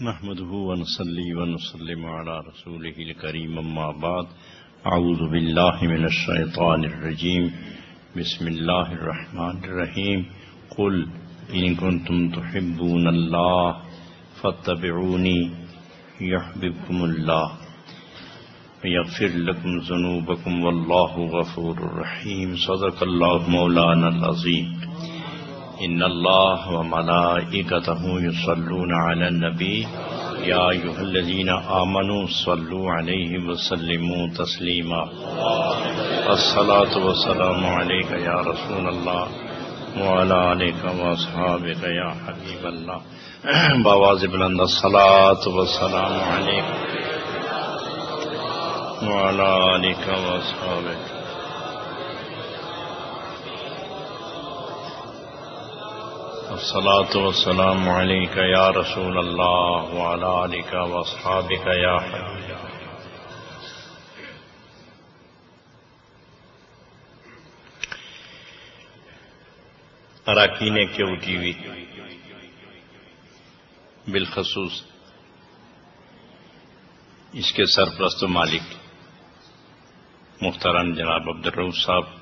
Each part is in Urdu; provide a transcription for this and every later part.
نحمده ونصلي ونسلم على رسوله الكريم اما بعد اعوذ بالله من الشيطان الرجيم بسم الله الرحمن الرحيم قل ان كنتم تحبون الله فاتبعوني يحببكم الله ويغفر لكم ذنوبكم والله غفور رحيم صدق الله مولانا العظيم ان الله وملائكته يصلون على النبي يا ايها الذين امنوا صلوا عليه وسلموا تسليما الصلاة والسلام عليك يا رسول الله وعلى آلك واصحابك يا حبيب الله بواز بلند الصلاة والسلام عليك وعلى آلك واصحابك الصلاة والسلام عليك يا رسول الله وعلى آلك واصحابك يا حبيب الله. اراکین کیو ٹی وی بالخصوص اس کے سرپرست و مالک محترم جناب عبدالرؤوف صاحب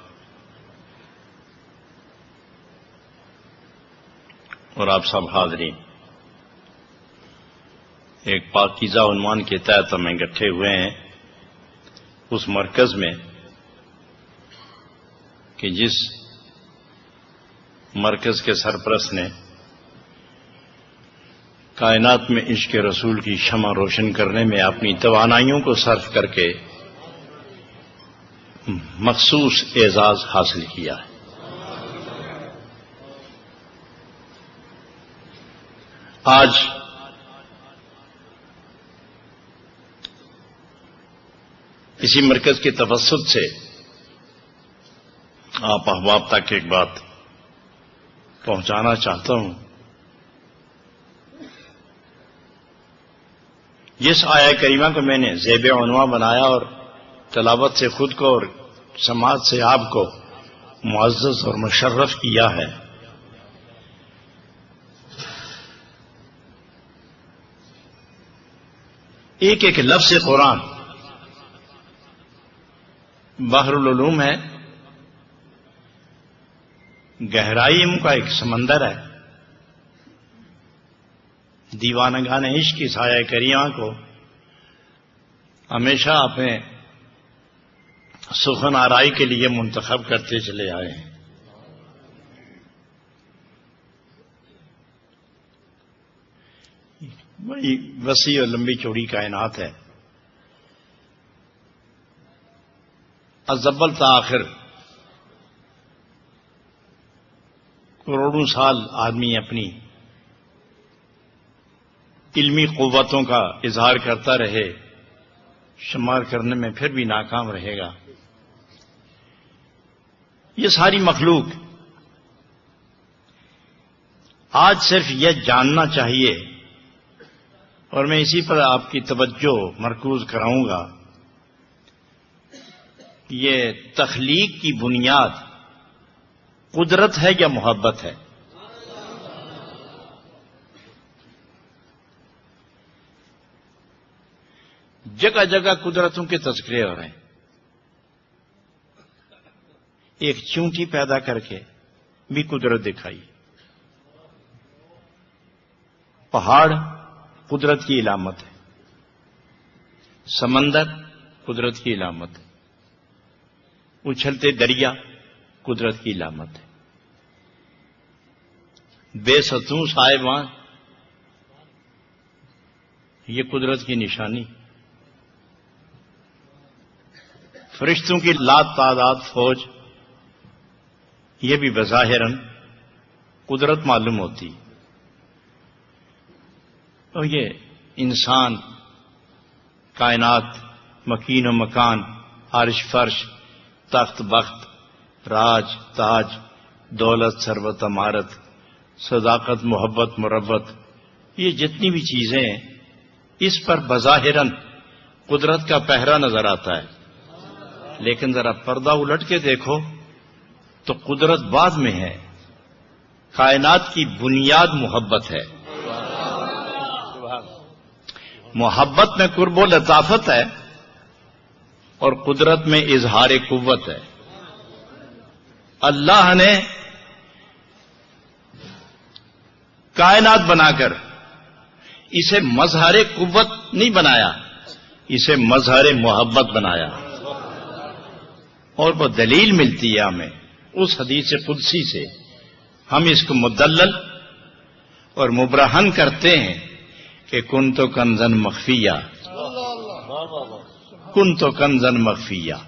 اور آپ سب حاضرین، ایک پاکیزہ عنوان کے تحت ہم اکٹھے ہوئے ہیں اس مرکز میں کہ جس مرکز کے سرپرست نے کائنات میں عشق رسول کی شمع روشن کرنے میں اپنی توانائیوں کو صرف کر کے مخصوص اعزاز حاصل کیا ہے۔ آج اسی مرکز کے توسط سے آپ احباب تک ایک بات پہنچانا چاہتا ہوں۔ جس آیہ کریمہ کو میں نے زیب عنوان بنایا اور تلاوت سے خود کو اور سماعت سے آپ کو معزز اور مشرف کیا ہے، ایک ایک لفظ قرآن بحر العلوم ہے، گہرائی کا ایک سمندر ہے۔ دیوانگان عشق کی سایہ کریمہ کو ہمیشہ اپنے سخن آرائی کے لیے منتخب کرتے چلے آئے ہیں۔ بڑی وسیع اور لمبی چوڑی کائنات ہے، از اول تا آخر کروڑوں سال آدمی اپنی علمی قوتوں کا اظہار کرتا رہے، شمار کرنے میں پھر بھی ناکام رہے گا۔ یہ ساری مخلوق آج صرف یہ جاننا چاہیے، اور میں اسی پر آپ کی توجہ مرکوز کراؤں گا، یہ تخلیق کی بنیاد قدرت ہے یا محبت ہے؟ جگہ جگہ قدرتوں کے تذکرے ہو رہے ہیں۔ ایک چونٹی پیدا کر کے بھی قدرت دکھائی، پہاڑ قدرت کی علامت ہے، سمندر قدرت کی علامت ہے، اچھلتے دریا قدرت کی علامت ہے، بے ستون صاحبان یہ قدرت کی نشانی، فرشتوں کی لات تعداد فوج یہ بھی بظاہراً قدرت معلوم ہوتی، اور یہ انسان، کائنات، مکین و مکان، عرش فرش، تخت بخت، راج تاج، دولت ثروت امارت، صداقت محبت مربت، یہ جتنی بھی چیزیں ہیں اس پر بظاہراً قدرت کا پہرا نظر آتا ہے، لیکن ذرا پردہ الٹ کے دیکھو تو قدرت بعد میں ہے، کائنات کی بنیاد محبت ہے۔ محبت میں قرب و لطافت ہے اور قدرت میں اظہار قوت ہے. اللہ نے کائنات بنا کر اسے مظہر قوت نہیں بنایا، اسے مظہر محبت بنایا. اور وہ دلیل ملتی ہے ہمیں اس حدیث قدسی سے. ہم اس کو مدلل اور مبرہن کرتے ہیں کہ کن تو کنزن مخفیہ، کن تو کنزن مخفیہ،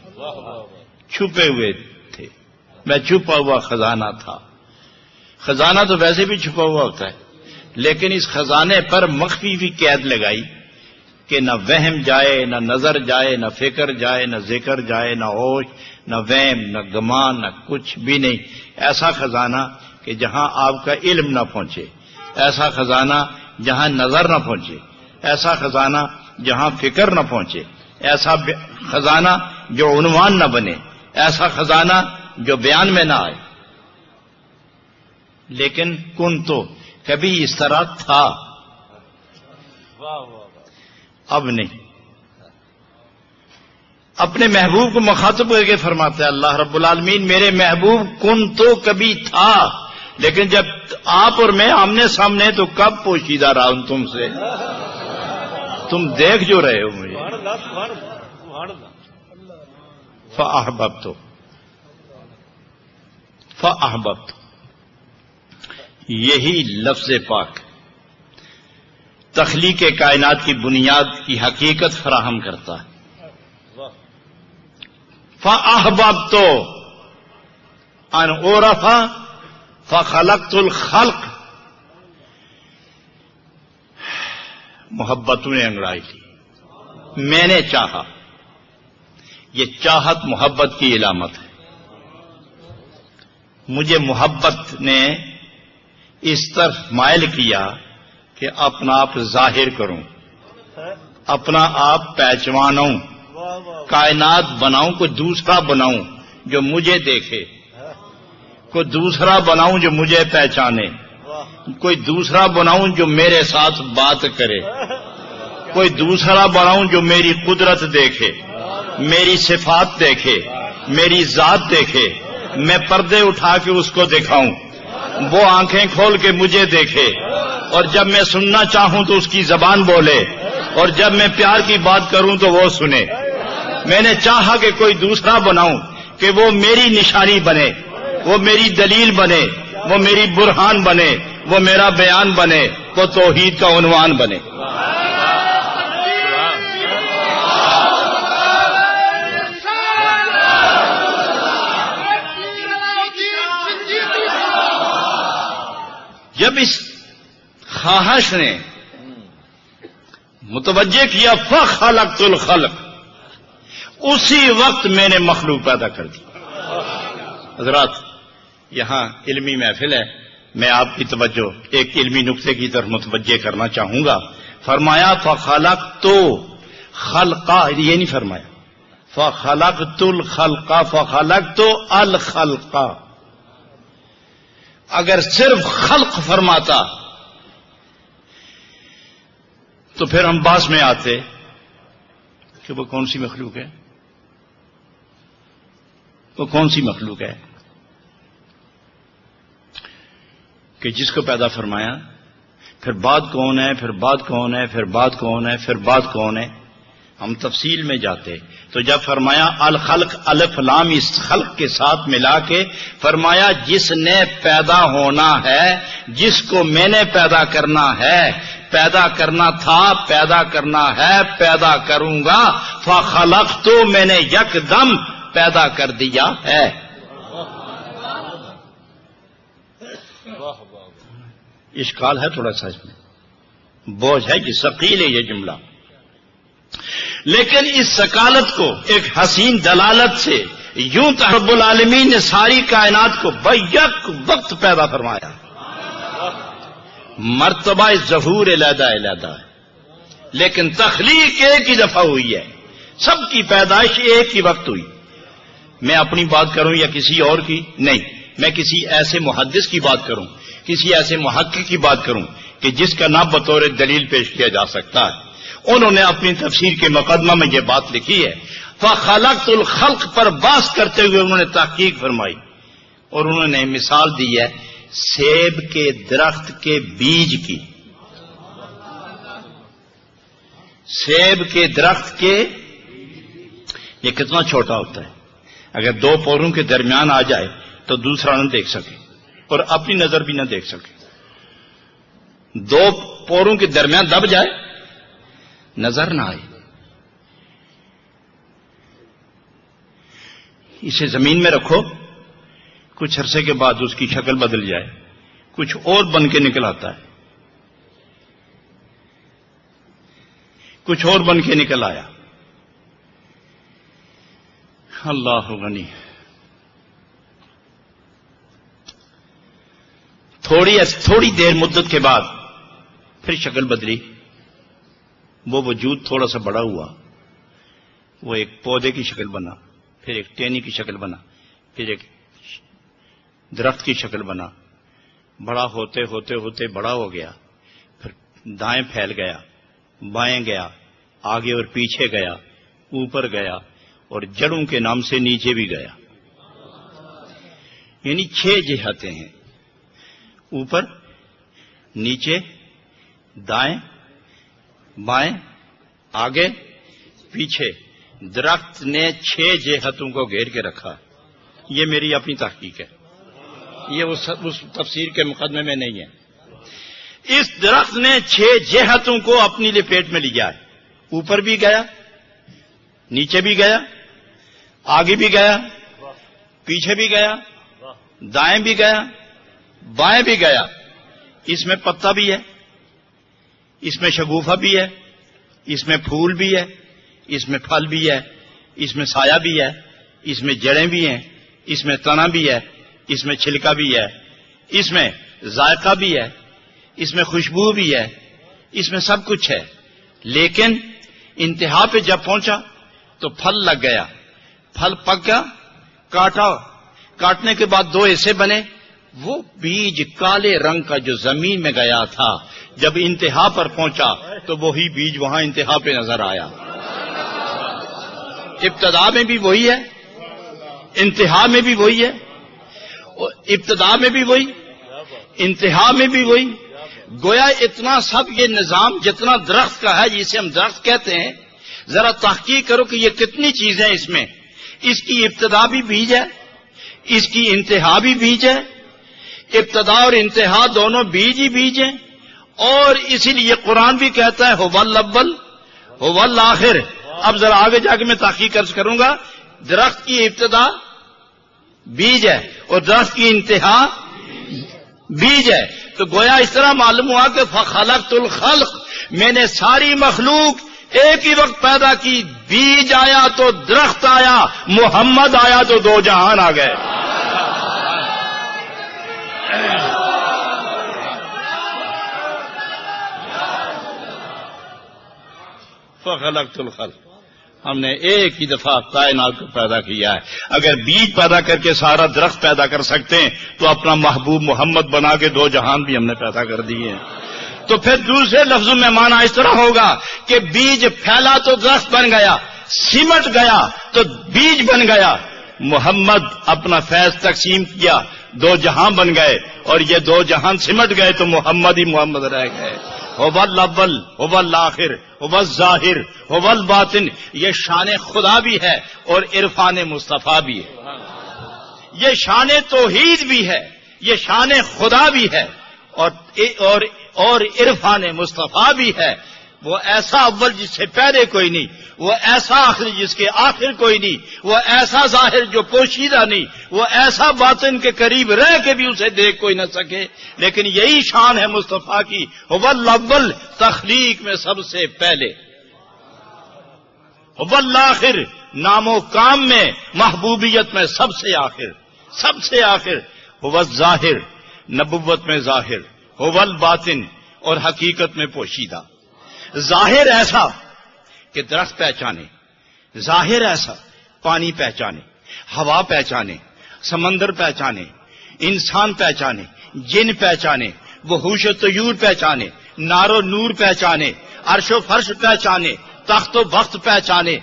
چھپے ہوئے تھے، میں چھپا ہوا خزانہ تھا. خزانہ تو ویسے بھی چھپا ہوا ہوتا ہے، لیکن اس خزانے پر مخفی بھی قید لگائی کہ نہ وہم جائے، نہ نظر جائے، نہ فکر جائے، نہ ذکر جائے، نہ ہوش، نہ وہم، نہ گمان، نہ کچھ بھی نہیں. ایسا خزانہ کہ جہاں آپ کا علم نہ پہنچے، ایسا خزانہ جہاں نظر نہ پہنچے، ایسا خزانہ جہاں فکر نہ پہنچے، ایسا خزانہ جو عنوان نہ بنے، ایسا خزانہ جو بیان میں نہ آئے. لیکن کن تو کبھی اس طرح تھا، اب نہیں. اپنے محبوب کو مخاطب کر کے فرماتے ہیں اللہ رب العالمین، میرے محبوب کن تو کبھی تھا، لیکن جب آپ اور میں آمنے سامنے تو کب پوشیدہ رہا ہوں تم سے، تم دیکھ جو رہے ہو مجھے. فَأَحْبَبْتُ فَأَحْبَبْتُ، یہی لفظ پاک تخلیق کائنات کی بنیاد کی حقیقت فراہم کرتا ہے. فَأَحْبَبْتُ أَنْ أُعْرَفَ فَخَلَقْتُ الْخَلْقَ، محبتوں نے انگڑائی لی، میں نے چاہا. یہ چاہت محبت کی علامت ہے. مجھے محبت نے اس طرف مائل کیا کہ اپنا آپ ظاہر کروں، اپنا آپ پہچانوں، کائنات بناؤں، کوئی دوسرا بناؤں جو مجھے دیکھے، کوئی دوسرا بناؤں جو مجھے پہچانے، کوئی دوسرا بناؤں جو میرے ساتھ بات کرے، کوئی دوسرا بناؤں جو میری قدرت دیکھے، میری صفات دیکھے، میری ذات دیکھے. میں پردے اٹھا کے اس کو دکھاؤں، وہ آنکھیں کھول کے مجھے دیکھے، اور جب میں سننا چاہوں تو اس کی زبان بولے، اور جب میں پیار کی بات کروں تو وہ سنے. میں نے چاہا کہ کوئی دوسرا بناؤں کہ وہ میری نشانی بنے، وہ میری دلیل بنے، وہ میری برہان بنے، وہ میرا بیان بنے، وہ توحید کا عنوان بنے. جب اس خواہش نے متوجہ کیا فخلقت الخلق، اسی وقت میں نے مخلوق پیدا کر دی. حضرات یہاں علمی محفل ہے، میں آپ کی توجہ ایک علمی نقطے کی طرف متوجہ کرنا چاہوں گا. فرمایا فخلقت خلقا، یہ نہیں فرمایا فخلقت الخلقا، فخلقت الخلقا. اگر صرف خلق فرماتا تو پھر ہم باس میں آتے کہ وہ کون سی مخلوق ہے، وہ کون سی مخلوق ہے کہ جس کو پیدا فرمایا، پھر بعد کون ہے، پھر بعد کون ہے، پھر بعد کون ہے، پھر بعد کون ہے. ہم تفصیل میں جاتے تو جب فرمایا الخلق، الف لام اس خلق کے ساتھ ملا کے فرمایا جس نے پیدا ہونا ہے، جس کو میں نے پیدا کرنا ہے، پیدا کرنا تھا، پیدا کرنا ہے، پیدا کروں گا. فخلقت، تو میں نے یکدم پیدا کر دیا ہے. اشکال ہے تھوڑا سا، اس میں بوجھ ہے کہ ثقیل ہے یہ جملہ، لیکن اس ثقالت کو ایک حسین دلالت سے یوں رب العالمین نے ساری کائنات کو بیک وقت پیدا فرمایا. مرتبہ ظہور علیحدہ علیحدہ ہے، لیکن تخلیق ایک ہی دفعہ ہوئی ہے، سب کی پیدائش ایک ہی وقت ہوئی. میں اپنی بات کروں یا کسی اور کی نہیں، میں کسی ایسے محدث کی بات کروں، کسی ایسے محقق کی بات کروں کہ جس کا نام بطور دلیل پیش کیا جا سکتا ہے. انہوں نے اپنی تفسیر کے مقدمہ میں یہ بات لکھی ہے، فَخَلَقْتُ الْخَلْقَ پر باس کرتے ہوئے انہوں نے تحقیق فرمائی اور انہوں نے مثال دی ہے سیب کے درخت کے بیج کی. سیب کے درخت کے یہ کتنا چھوٹا ہوتا ہے، اگر دو پوروں کے درمیان آ جائے تو دوسرا نہ دیکھ سکے اور اپنی نظر بھی نہ دیکھ سکے. دو پوروں کے درمیان دب جائے نظر نہ آئے. اسے زمین میں رکھو، کچھ عرصے کے بعد اس کی شکل بدل جائے، کچھ اور بن کے نکل آتا ہے، کچھ اور بن کے نکل آیا. اللہ غنی. تھوڑی دیر مدت کے بعد پھر شکل بدلی، وہ وجود تھوڑا سا بڑا ہوا، وہ ایک پودے کی شکل بنا، پھر ایک ٹہنی کی شکل بنا، پھر ایک درخت کی شکل بنا. بڑا ہوتے ہوتے ہوتے بڑا ہو گیا، پھر دائیں پھیل گیا، بائیں گیا، آگے اور پیچھے گیا، اوپر گیا اور جڑوں کے نام سے نیچے بھی گیا. یعنی 6 جہتیں ہیں، اوپر، نیچے، دائیں، بائیں، آگے، پیچھے. درخت نے 6 جہتوں کو گھیر کے رکھا. یہ میری اپنی تحقیق ہے، یہ اس تفسیر کے مقدمے میں نہیں ہے. اس درخت نے 6 جہتوں کو اپنی لپیٹ میں لیا ہے. اوپر بھی گیا، نیچے بھی گیا، آگے بھی گیا، پیچھے بھی گیا، دائیں بھی گیا، بائیں بھی گیا. اس میں پتا بھی ہے، اس میں شگوفہ بھی ہے، اس میں پھول بھی ہے، اس میں پھل بھی ہے، اس میں سایہ بھی ہے، اس میں جڑیں بھی ہیں، اس میں تنا بھی ہے، اس میں چھلکا بھی ہے، اس میں ذائقہ بھی ہے، اس میں خوشبو بھی ہے، اس میں سب کچھ ہے. لیکن انتہا پہ جب پہنچا تو پھل لگ گیا، پھل پک گیا، کاٹنے کے بعد 2 حصے بنے. وہ بیج کالے رنگ کا جو زمین میں گیا تھا، جب انتہا پر پہنچا تو وہی بیج وہاں انتہا پہ نظر آیا. ابتدا میں بھی وہی ہے، انتہا میں بھی وہی ہے، ابتدا میں بھی وہی، انتہا میں بھی وہی. گویا اتنا سب یہ نظام جتنا درخت کا ہے، جسے ہم درخت کہتے ہیں، ذرا تحقیق کرو کہ یہ کتنی چیزیں اس میں. اس کی ابتدا بھی بیج ہے، اس کی انتہا بھی بیج ہے. ابتدا اور انتہا دونوں بیج ہی بیج ہیں. اور اسی لیے قرآن بھی کہتا ہے هو الاول هو الاخر. اب ذرا آگے جا کے میں تحقیق کروں گا. درخت کی ابتدا بیج ہے اور درخت کی انتہا بیج ہے. تو گویا اس طرح معلوم ہوا کہ فخلقت الخلق، میں نے ساری مخلوق ایک ہی وقت پیدا کی. بیج آیا تو درخت آیا، محمد آیا تو 2 جہان آ گئے. فخلقت الخلق، ہم نے ایک ہی دفعہ کائنات کو پیدا کیا ہے. اگر بیج پیدا کر کے سارا درخت پیدا کر سکتے ہیں تو اپنا محبوب محمد بنا کے 2 جہان بھی ہم نے پیدا کر دیے ہیں. تو پھر دوسرے لفظوں میں معنی اس طرح ہوگا کہ بیج پھیلا تو درخت بن گیا، سمٹ گیا تو بیج بن گیا. محمد اپنا فیض تقسیم کیا، 2 جہاں بن گئے اور یہ 2 جہان سمٹ گئے تو محمد ہی محمد رہ گئے. هو الاول هو الاخر هو الظاہر هو الباطن. یہ شان خدا بھی ہے اور عرفان مصطفیٰ بھی ہے. یہ شان توحید بھی ہے، یہ شان خدا بھی ہے اور عرفان مصطفیٰ بھی ہے. وہ ایسا اول جس سے پہلے کوئی نہیں، وہ ایسا آخر جس کے آخر کوئی نہیں، وہ ایسا ظاہر جو پوشیدہ نہیں، وہ ایسا باطن کے قریب رہ کے بھی اسے دیکھ کوئی نہ سکے. لیکن یہی شان ہے مصطفیٰ کی، هو الاول، تخلیق میں سب سے پہلے، هو الاخر، نام و کام میں محبوبیت میں سب سے آخر، سب سے آخر، هو الظاہر، نبوت میں ظاہر، هو الباطن، اور حقیقت میں پوشیدہ. ظاہر ایسا کہ درخت پہچانے، ظاہر ایسا پانی پہچانے، ہوا پہچانے، سمندر پہچانے، انسان پہچانے، جن پہچانے، وحوش و طیور پہچانے، نار و نور پہچانے، عرش و فرش پہچانے، تخت و بخت پہچانے،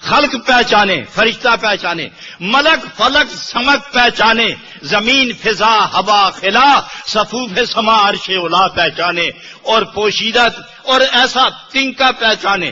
خلق پہچانے، فرشتہ پہچانے، ملک فلک سمک پہچانے، زمین فضا ہوا خلا صفوف سما عرش اولا پہچانے، اور پوشیدہ اور ایسا تنکا پہچانے،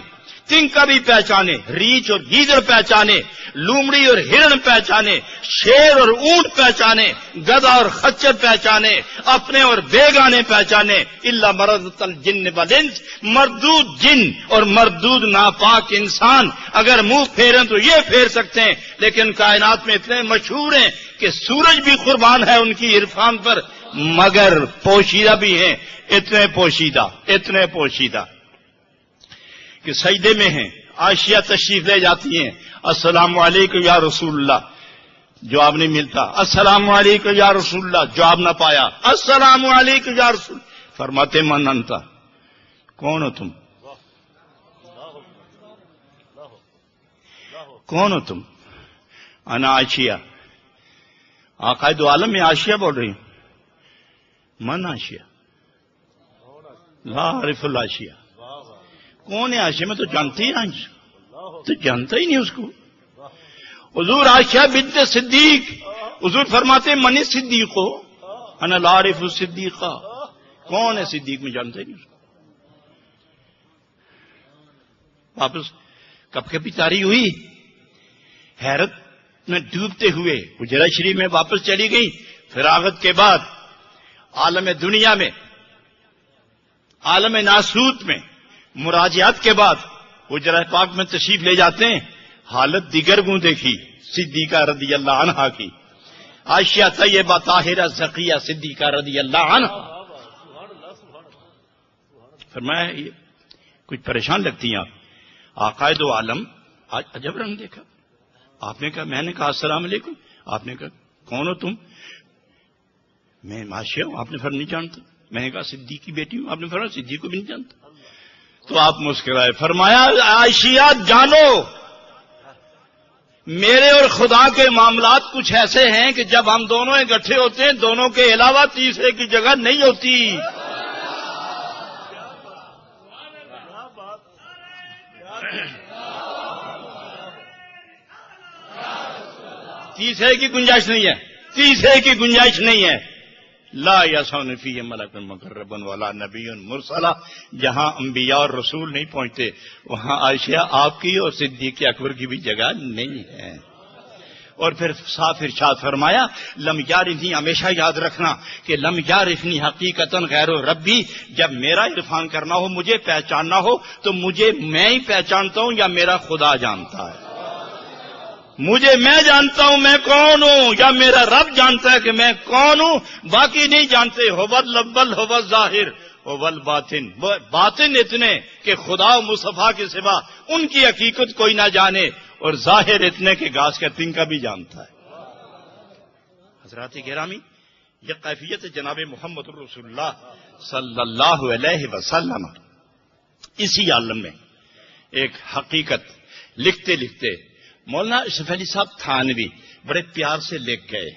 تنکا بھی پہچانے، ریچھ اور گیدڑ پہچانے، لومڑی اور ہرن پہچانے، شیر اور اونٹ پہچانے، گدھا اور خچر پہچانے، اپنے اور بیگانے پہچانے، الا مرضت الجن والانس، مردود جن اور مردود ناپاک انسان اگر منہ پھیریں تو یہ پھیر سکتے ہیں، لیکن کائنات میں اتنے مشہور ہیں کہ سورج بھی قربان ہے ان کی عرفان پر، مگر پوشیدہ بھی ہیں، اتنے پوشیدہ کہ سجدے میں ہیں۔ عائشہ تشریف لے جاتی ہیں، السلام علیکم یا رسول اللہ، جواب نہیں ملتا، السلام علیکم یا رسول اللہ، جواب نہ پایا، السلام علیکم یا رسول، فرماتے من انت، کون ہو تم، کون ہو تم؟ انا عائشہ، آقائے دو عالم میں عائشہ بول رہی ہوں، من عائشہ، لا عارف العائشہ، کون ہے عائشہ؟ میں تو جانتے ہی نہیں، تو جانتا ہی نہیں اس کو۔ حضور عائشہ بنت صدیق، حضور فرماتے من صدیق ہو، انا لا عارف الصدیقہ، کون ہے صدیق؟ میں جانتا ہی نہیں اس کو۔ واپس کب کبھی تاری ہوئی، حیرت میں ڈوبتے ہوئے حجرہ شریف میں واپس چلی گئی، فراغت کے بعد عالم دنیا میں، عالم ناسوت میں مراجعات کے بعد حجرہ پاک میں تشریف لے جاتے ہیں، حالت دیگر گوں دیکھی صدیقہ رضی اللہ عنہا کی، عائشہ طیبہ طاہرہ زکیہ صدیقہ رضی اللہ عنہا۔ فرمایا یہ کچھ پریشان لگتی ہیں آپ، آقائے دو عالم آج عجب رنگ دیکھا، آپ نے کہا، میں نے کہا السلام علیکم، آپ نے کہا کون ہو تم؟ میں عائشہ ہوں، آپ نے فرمایا نہیں جانتا، میں نے کہا صدیق کی بیٹی ہوں، آپ نے فرمایا صدیق کو بھی نہیں جانتا، تو آپ مسکرائے، فرمایا عائشہ جانو میرے اور خدا کے معاملات کچھ ایسے ہیں کہ جب ہم دونوں اکٹھے ہوتے ہیں دونوں کے علاوہ تیسرے کی جگہ نہیں ہوتی، تیسرے کی گنجائش نہیں ہے، تیسرے کی گنجائش نہیں ہے۔ لا یسعن فیہ ملک مقرب ولا نبی مرسلا، جہاں انبیاء اور رسول نہیں پہنچتے وہاں عائشہ آپ کی اور صدیق اکبر کی بھی جگہ نہیں ہے۔ اور پھر صاف ارشاد فرمایا لم یعرفنی، ہمیشہ یاد رکھنا کہ لم یعرفنی حقیقتاً غیر ربی، جب میرا عرفان کرنا ہو، مجھے پہچاننا ہو تو مجھے میں ہی پہچانتا ہوں یا میرا خدا جانتا ہے؟ مجھے میں جانتا ہوں میں کون ہوں یا میرا رب جانتا ہے کہ میں کون ہوں، باقی نہیں جانتے۔ ہوول الاول ہوول ظاہر ہوول باطن، باطن اتنے کہ خدا و مصطفیٰ کے سوا ان کی حقیقت کوئی نہ جانے، اور ظاہر اتنے کہ گھاس کا تنکا بھی جانتا ہے۔ حضرات گرامی، یہ کیفیت جناب محمد رسول اللہ صلی اللہ علیہ وسلم، اسی عالم میں ایک حقیقت لکھتے لکھتے مولانا اشرف علی صاحب تھانوی بڑے پیار سے لکھ گئے،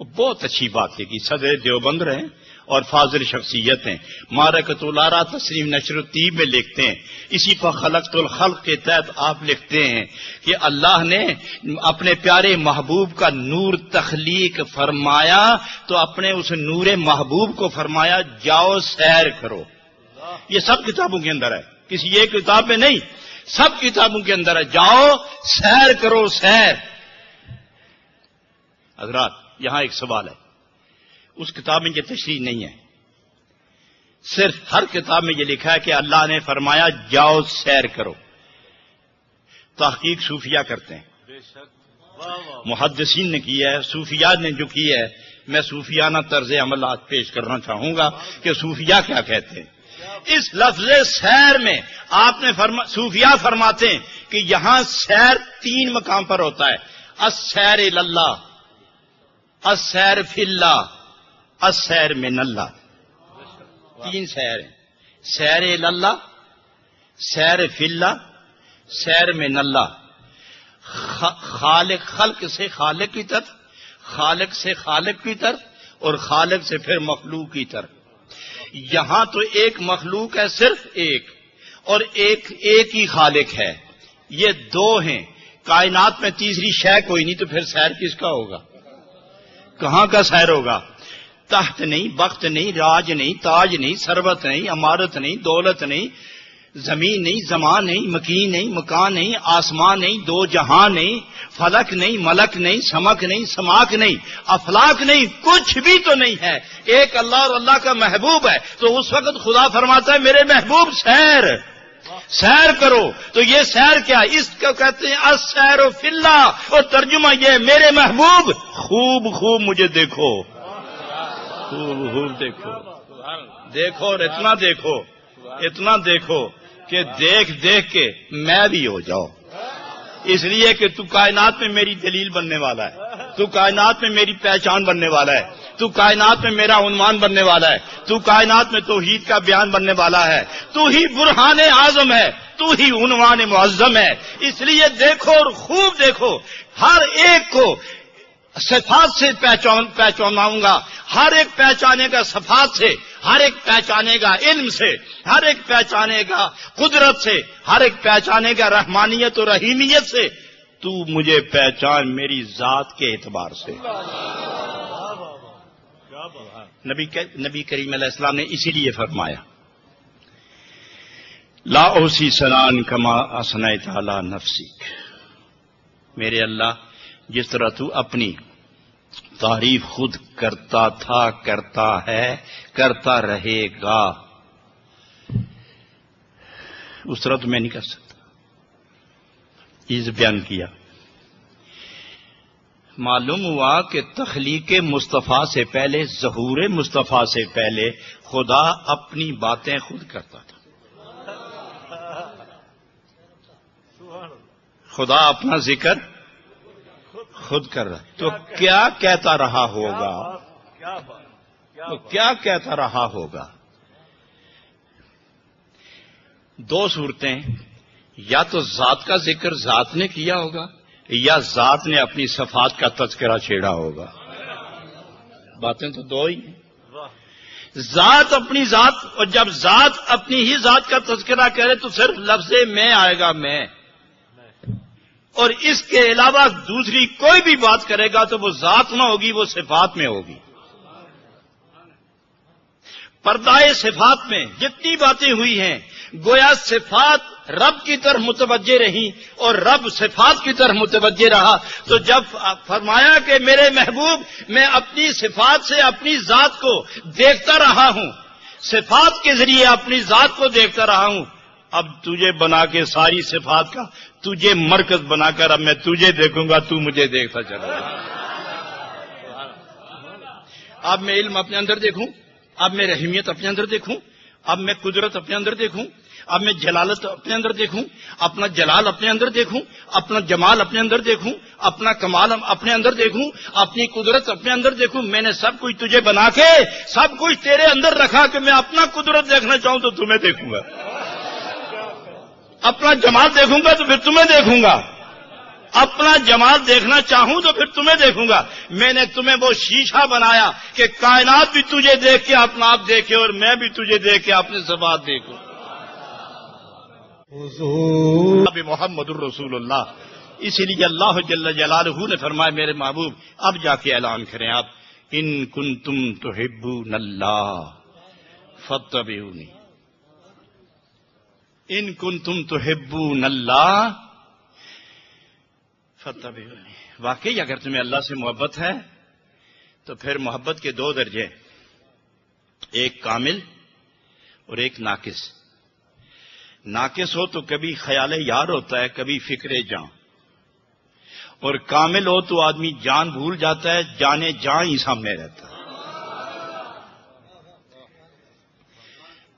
بہت اچھی بات ہے کہ صدر دیوبند رہے اور فاضل شخصیت ہیں، معرکۃ الارا تصنیف نشر الطیب میں لکھتے ہیں، اسی پر خلقت الخلق کے تحت آپ لکھتے ہیں کہ اللہ نے اپنے پیارے محبوب کا نور تخلیق فرمایا تو اپنے اس نور محبوب کو فرمایا جاؤ سیر کرو۔ یہ سب کتابوں کے اندر ہے، کسی ایک کتاب میں نہیں، سب کتابوں کے اندر ہے، جاؤ سیر کرو سیر۔ حضرات یہاں ایک سوال ہے، اس کتاب میں یہ تشریح نہیں ہے، صرف ہر کتاب میں یہ لکھا ہے کہ اللہ نے فرمایا جاؤ سیر کرو۔ تحقیق صوفیہ کرتے ہیں، محدثین نے کی ہے، صوفیات نے جو کی ہے، میں صوفیانہ طرز عمل آج پیش کرنا چاہوں گا کہ صوفیہ کیا کہتے ہیں۔ اس لفظ سیر میں آپ نے صوفیہ فرماتے ہیں کہ یہاں سیر تین مقام پر ہوتا ہے، السیر اللہ، السیر فی اللہ، السیر من اللہ، تین سیر ہیں، سیر اللہ، سیر فی اللہ، سیر من اللہ، خالق خلق سے خالق کی طرف، خالق سے خالق کی طرف، اور خالق سے پھر مخلوق کی طرف۔ یہاں تو ایک مخلوق ہے، صرف ایک، اور ایک ہی خالق ہے، یہ دو ہیں۔ کائنات میں تیسری شے کوئی نہیں، تو پھر سیر کس کا ہوگا؟ کہاں کا سیر ہوگا؟ تحت نہیں، بخت نہیں، راج نہیں، تاج نہیں، ثروت نہیں، عمارت نہیں، دولت نہیں، زمین نہیں، زمان نہیں، مکین نہیں، مکان نہیں، آسمان نہیں، دو جہاں نہیں، فلک نہیں، ملک نہیں، سمک نہیں، سماک نہیں، افلاک نہیں، کچھ بھی تو نہیں ہے، ایک اللہ اور اللہ کا محبوب ہے۔ تو اس وقت خدا فرماتا ہے میرے محبوب سیر کرو۔ تو یہ سیر کیا؟ اس کو کہتے ہیں السیر فی اللہ، اور ترجمہ یہ میرے محبوب خوب خوب مجھے دیکھو، خوب خوب دیکھو اور اتنا دیکھو کہ دیکھ دیکھ کے میں بھی ہو جاؤ، اس لیے کہ تو کائنات میں میری دلیل بننے والا ہے، تو کائنات میں میری پہچان بننے والا ہے، تو کائنات میں میرا عنوان بننے والا ہے، تو کائنات میں توحید کا بیان بننے والا ہے، تو ہی برہان اعظم ہے، تو ہی عنوان معظم ہے۔ اس لیے دیکھو اور خوب دیکھو، ہر ایک کو صفات سے پہچاناؤں گا، ہر ایک پہچانے گا صفات سے، ہر ایک پہچانے گا علم سے، ہر ایک پہچانے گا قدرت سے، ہر ایک پہچانے گا رحمانیت اور رحیمیت سے۔ تو مجھے پہچان میری ذات کے اعتبار سے۔ نبی کریم علیہ السلام نے اسی لیے فرمایا لا اوصی ثناء کما اثنیت علی نفسک، میرے اللہ جس طرح تو اپنی تعریف خود کرتا تھا، کرتا ہے، کرتا رہے گا، اس طرح تو میں نہیں کر سکتا۔ یہ بیان کیا، معلوم ہوا کہ تخلیق مصطفیٰ سے پہلے، ظہور مصطفیٰ سے پہلے خدا اپنی باتیں خود کرتا تھا۔ خدا اپنا ذکر خود کر رہا ہے، تو کیا کہتا رہا ہوگا؟ دو صورتیں، یا تو ذات کا ذکر ذات نے کیا ہوگا، یا ذات نے اپنی صفات کا تذکرہ چھیڑا ہوگا۔ باتیں تو دو ہی ہیں۔ ذات اپنی ذات، اور جب ذات اپنی ہی ذات کا تذکرہ کرے تو صرف لفظ میں آئے گا، میں، اور اس کے علاوہ دوسری کوئی بھی بات کرے گا تو وہ ذات نہ ہوگی، وہ صفات میں ہوگی۔ پردائے صفات میں جتنی باتیں ہوئی ہیں، گویا صفات رب کی طرف متوجہ رہیں اور رب صفات کی طرف متوجہ رہا۔ تو جب فرمایا کہ میرے محبوب میں اپنی صفات سے اپنی ذات کو دیکھتا رہا ہوں، صفات کے ذریعے اپنی ذات کو دیکھتا رہا ہوں، اب تجھے بنا کے ساری صفات کا تجھے مرکز بنا کر اب میں تجھے دیکھوں گا، تو مجھے دیکھتا چلا گا۔ اب میں علم اپنے اندر دیکھوں، اب میں رحیمیت اپنے اندر دیکھوں، اب میں قدرت اپنے اندر دیکھوں، اب میں جلالت اپنے اندر دیکھوں، اپنا جلال اپنے اندر دیکھوں، اپنا جمال اپنے اندر دیکھوں، اپنا کمال اپنے اندر دیکھوں، اپنی قدرت اپنے اندر دیکھوں۔ میں نے سب کچھ تجھے بنا کے سب کچھ تیرے اندر رکھا کہ میں اپنا قدرت دیکھنا چاہوں تو تمہیں دیکھوں گا، اپنا جمال دیکھوں گا تو پھر تمہیں دیکھوں گا، اپنا جمال دیکھنا چاہوں تو پھر تمہیں دیکھوں گا۔ میں نے تمہیں وہ شیشہ بنایا کہ کائنات بھی تجھے دیکھ کے اپنا آپ دیکھے اور میں بھی تجھے دیکھ کے اپنے صفات دیکھوں۔ محمد الرسول اللہ۔ اسی لیے اللہ جل جلالہ نے فرمایا میرے محبوب اب جا کے اعلان کریں آپ، ان کنتم تحبون اللہ فاتبعونی، ان کنتم تحبون اللہ فاتبعونی۔ واقعی اگر تمہیں اللہ سے محبت ہے تو پھر محبت کے دو درجے، ایک کامل اور ایک ناقص۔ ناقص ہو تو کبھی خیال یار ہوتا ہے، کبھی فکر جان، اور کامل ہو تو آدمی جان بھول جاتا ہے، جانے جان ہی سامنے رہتا ہے۔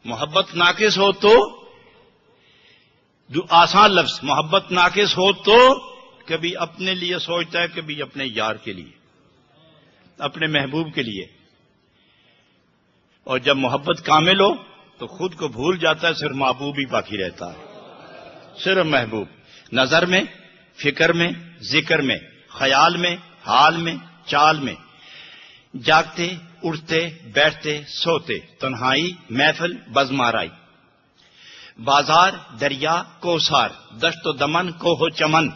محبت ناقص ہو تو جو آسان لفظ، محبت ناقص ہو تو کبھی اپنے لیے سوچتا ہے، کبھی اپنے یار کے لیے، اپنے محبوب کے لیے، اور جب محبت کامل ہو تو خود کو بھول جاتا ہے، صرف محبوب ہی باقی رہتا ہے، صرف محبوب، نظر میں، فکر میں، ذکر میں، خیال میں، حال میں، چال میں، جاگتے اٹھتے بیٹھتے سوتے، تنہائی محفل بزمارائی، بازار دریا کوثر، دشت و دمن کوہ و چمن،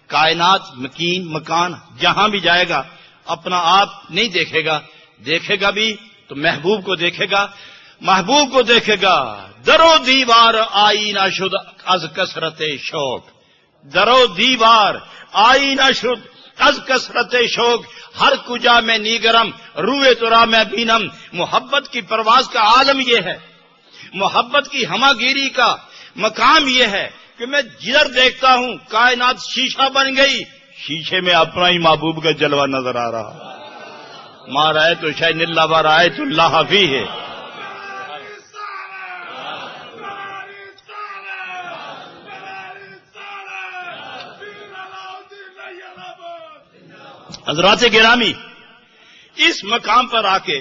کائنات مکین مکان، جہاں بھی جائے گا اپنا آپ نہیں دیکھے گا، دیکھے گا بھی تو محبوب کو دیکھے گا، محبوب کو دیکھے گا۔ درو دیوار آئینہ شد از کثرت شوق، درو دیوار آئینہ شد از کثرت شوق، ہر کجا میں نیگرم روئے ترا میں بینم۔ محبت کی پرواز کا عالم یہ ہے، محبت کی ہمہ گیری کا مقام یہ ہے کہ میں جدھر دیکھتا ہوں کائنات شیشہ بن گئی، شیشے میں اپنا ہی محبوب کا جلوہ نظر آ رہا۔ ما رأیت شیئا الا ورأیت اللہ فیہ۔ حضرات گرامی، اس مقام پر آ کے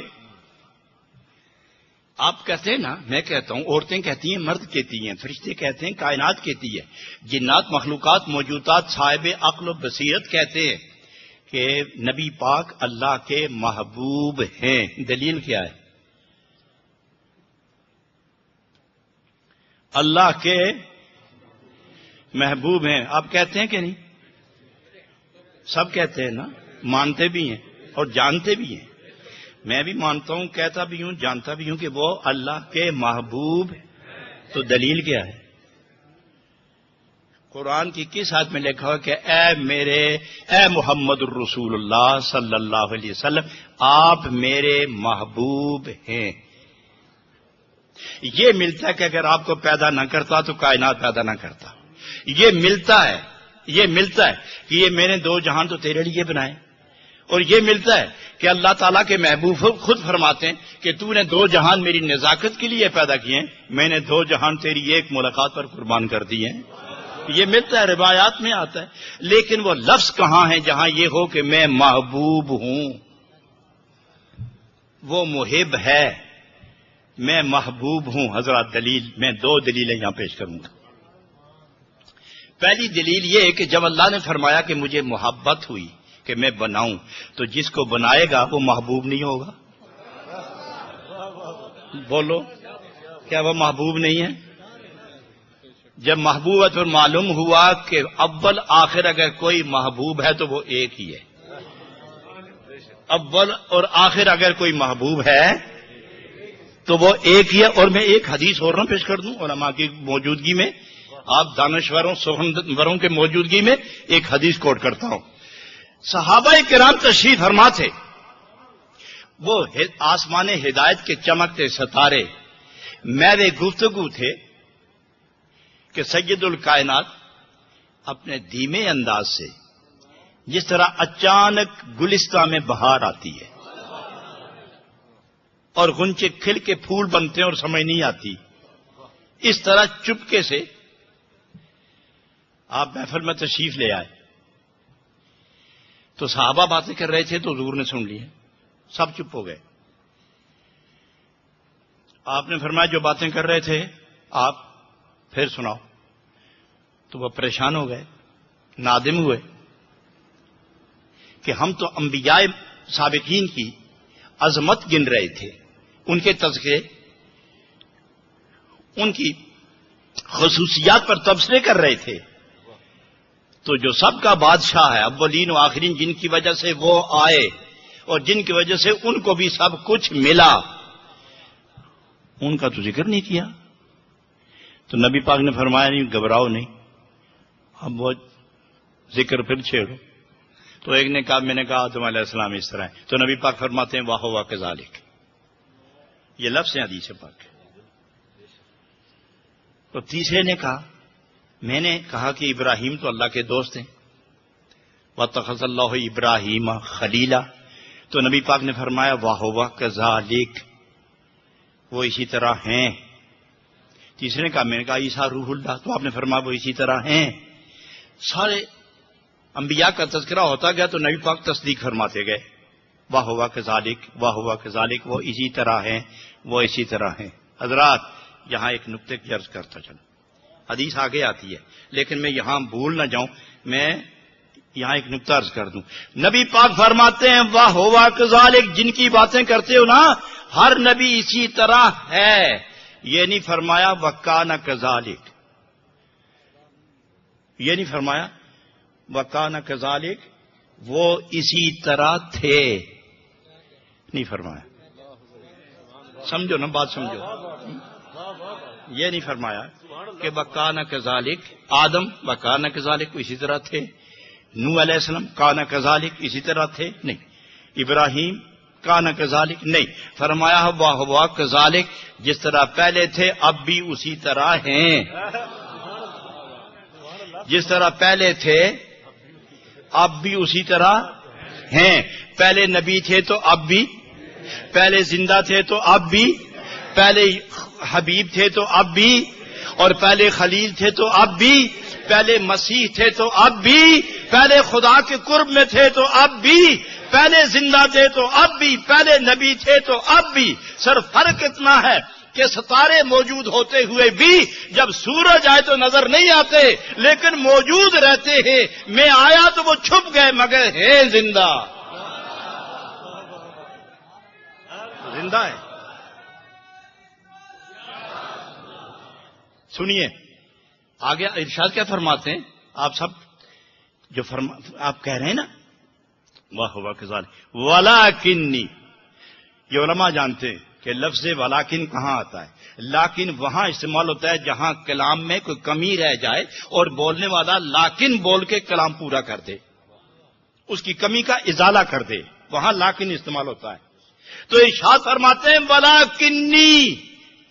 آپ کہتے ہیں نا، میں کہتا ہوں، عورتیں کہتی ہیں، مرد کہتی ہیں، فرشتے کہتے ہیں، کائنات کہتی ہے، جنات مخلوقات موجودات صاحب عقل و بصیرت کہتے ہیں کہ نبی پاک اللہ کے محبوب ہیں۔ دلیل کیا ہے؟ اللہ کے محبوب ہیں۔ آپ کہتے ہیں کہ نہیں؟ سب کہتے ہیں نا، مانتے بھی ہیں اور جانتے بھی ہیں۔ میں بھی مانتا ہوں، کہتا بھی ہوں، جانتا بھی ہوں کہ وہ اللہ کے محبوب۔ تو دلیل کیا ہے؟ قرآن کی کس آیت میں لکھا ہوا کہ اے محمد الرسول اللہ صلی اللہ علیہ وسلم، آپ میرے محبوب ہیں۔ یہ ملتا ہے کہ اگر آپ کو پیدا نہ کرتا تو کائنات پیدا نہ کرتا۔ یہ ملتا ہے کہ یہ میں نے دو جہان تو تیرے لیے بنائے، اور یہ ملتا ہے کہ اللہ تعالیٰ کے محبوب خود فرماتے ہیں کہ تو نے دو جہان میری نزاکت کے لیے پیدا کیے ہیں، میں نے دو جہان تیری ایک ملاقات پر قربان کر دیے ہیں۔ یہ ملتا ہے، روایات میں آتا ہے، لیکن وہ لفظ کہاں ہے جہاں یہ ہو کہ میں محبوب ہوں؟ وہ محب ہے، میں محبوب ہوں۔ حضرات دلیل، میں دو دلیلیں یہاں پیش کروں گا۔ پہلی دلیل یہ ہے کہ جب اللہ نے فرمایا کہ مجھے محبت ہوئی کہ میں بناؤں، تو جس کو بنائے گا وہ محبوب نہیں ہوگا؟ بولو، کیا وہ محبوب نہیں ہے؟ جب محبوب ہے تو معلوم ہوا کہ اول آخر اگر کوئی محبوب ہے تو وہ ایک ہی ہے۔ اول اور آخر اگر کوئی محبوب ہے تو وہ ایک ہی ہے۔ اور میں ایک حدیث اور نہ پیش کر دوں، علماء کی موجودگی میں، آپ دانشوروں سخنوروں کے موجودگی میں ایک حدیث کوٹ کرتا ہوں۔ صحابہ کرام تشریف فرما تھے، وہ آسمان ہدایت کے چمکتے ستارے میرے گفتگو تھے کہ سید الکائنات اپنے دھیمے انداز سے جس طرح اچانک گلستان میں بہار آتی ہے اور غنچے کھل کے پھول بنتے ہیں اور سمجھ نہیں آتی، اس طرح چپکے سے آپ محفل میں تشریف لے آئے۔ تو صحابہ باتیں کر رہے تھے تو حضور نے سن لی، سب چپ ہو گئے۔ آپ نے فرمایا جو باتیں کر رہے تھے آپ پھر سناؤ۔ تو وہ پریشان ہو گئے، نادم ہوئے کہ ہم تو انبیاء سابقین کی عظمت گن رہے تھے، ان کے تذکرے، ان کی خصوصیات پر تبصرے کر رہے تھے۔ تو جو سب کا بادشاہ ہے، اولین و آخرین، جن کی وجہ سے وہ آئے اور جن کی وجہ سے ان کو بھی سب کچھ ملا، ان کا تو ذکر نہیں کیا۔ تو نبی پاک نے فرمایا نہیں، گھبراؤ نہیں، اب وہ ذکر پھر چھیڑو۔ تو ایک نے کہا، میں نے کہا آدم علیہ السلام اس طرح ہے۔ تو نبی پاک فرماتے ہیں واہ واہ کذالک، یہ لفظ ہیں حدیث پاک۔ تو تیسرے نے کہا، میں نے کہا کہ ابراہیم تو اللہ کے دوست ہیں، وَاتَّخَذَ اللَّهُ ابراہیم خلیلا۔ تو نبی پاک نے فرمایا واہ واہ کذالک، وہ اسی طرح ہیں۔ تیسرے نے کہا، میں نے کہا عیسیٰ روح اللہ۔ تو آپ نے فرمایا وہ اسی طرح ہیں۔ سارے انبیاء کا تذکرہ ہوتا گیا تو نبی پاک تصدیق فرماتے گئے، واہ واہ کذالک، واہ واہ کذالک، وہ اسی طرح ہیں، وہ اسی طرح ہیں۔ حضرات یہاں ایک نقطے کی عرض کرتا چلوں، حدیث آگے آتی ہے لیکن میں یہاں بھول نہ جاؤں، میں یہاں ایک نقطہ عرض کر دوں. نبی پاک فرماتے ہیں واہ ہوا کذالک، جن کی باتیں کرتے ہو نا ہر نبی اسی طرح ہے. یہ نہیں فرمایا وکانہ کذالک، یہ نہیں فرمایا وکانہ کذالک وہ اسی طرح تھے، نہیں فرمایا. سمجھو نا بات، سمجھو. یہ نہیں فرمایا کہ وکانہ کذالک آدم وکانہ کذالک اسی طرح تھے، نوح علیہ السلام کانہ کذالک اسی طرح تھے، نہیں. ابراہیم کانہ کذالک، نہیں. فرمایا ہوا کذالک، جس طرح پہلے تھے اب بھی اسی طرح ہیں. جس طرح پہلے تھے اب بھی اسی طرح ہیں. پہلے نبی تھے تو اب بھی، پہلے زندہ تھے تو اب بھی، پہلے حبیب تھے تو اب بھی، اور پہلے خلیل تھے تو اب بھی، پہلے مسیح تھے تو اب بھی، پہلے خدا کے قرب میں تھے تو اب بھی، پہلے زندہ تھے تو اب بھی، پہلے نبی تھے تو اب بھی. صرف فرق اتنا ہے کہ ستارے موجود ہوتے ہوئے بھی جب سورج آئے تو نظر نہیں آتے، لیکن موجود رہتے ہیں. میں آیا تو وہ چھپ گئے مگر ہیں زندہ. زندہ ہے. سنیے آگے ارشاد کیا فرماتے ہیں. آپ سب جو آپ کہہ رہے ہیں نا واہ واہ کذالک ولاکنی، یہ علماء جانتے ہیں کہ لفظ ولاکن کہاں آتا ہے. لاکن وہاں استعمال ہوتا ہے جہاں کلام میں کوئی کمی رہ جائے اور بولنے والا لاکن بول کے کلام پورا کر دے، اس کی کمی کا ازالہ کر دے، وہاں لاکن استعمال ہوتا ہے. تو ارشاد فرماتے ہیں ولاکنی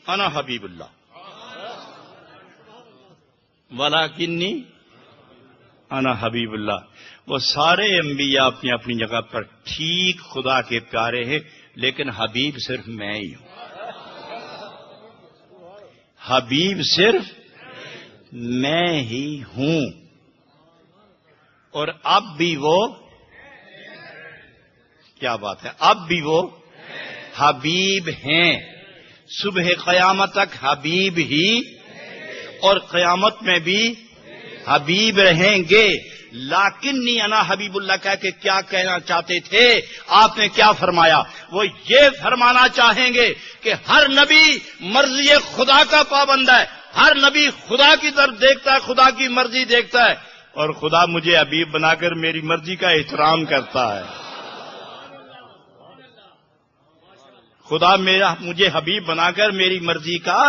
انا حبیب اللہ، ولاکنی انا حبیب اللہ. وہ سارے انبیاء اپنی اپنی جگہ پر ٹھیک خدا کے پیارے ہیں، لیکن حبیب صرف میں ہی ہوں. حبیب صرف میں ہی ہوں. اور اب بھی وہ، کیا بات ہے، اب بھی وہ حبیب ہیں. صبح قیامت تک حبیب ہی، اور قیامت میں بھی حبیب رہیں گے. لاکنی انا حبیب اللہ کہہ کے کیا کہنا چاہتے تھے؟ آپ نے کیا فرمایا؟ وہ یہ فرمانا چاہیں گے کہ ہر نبی مرضی خدا کا پابند ہے، ہر نبی خدا کی طرف دیکھتا ہے، خدا کی مرضی دیکھتا ہے، اور خدا مجھے حبیب بنا کر میری مرضی کا احترام کرتا ہے. خدا مجھے حبیب بنا کر میری مرضی کا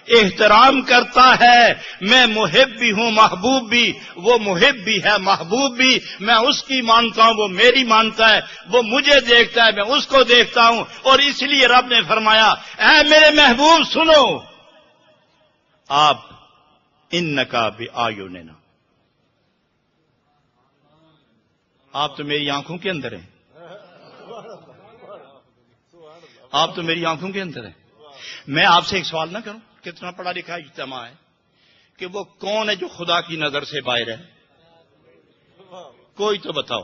احترام کرتا ہے. میں محب بھی ہوں محبوب بھی، وہ محب بھی ہے محبوب بھی. میں اس کی مانتا ہوں، وہ میری مانتا ہے. وہ مجھے دیکھتا ہے، میں اس کو دیکھتا ہوں. اور اس لیے رب نے فرمایا اے میرے محبوب سنو، آپ انکا بآیوننا، آپ تو میری آنکھوں کے اندر ہیں، آپ تو میری آنکھوں کے اندر ہیں. میں آپ سے ایک سوال نہ کروں، کتنا پڑھا لکھا اجتماع ہے، کہ وہ کون ہے جو خدا کی نظر سے باہر ہے؟ کوئی تو بتاؤ،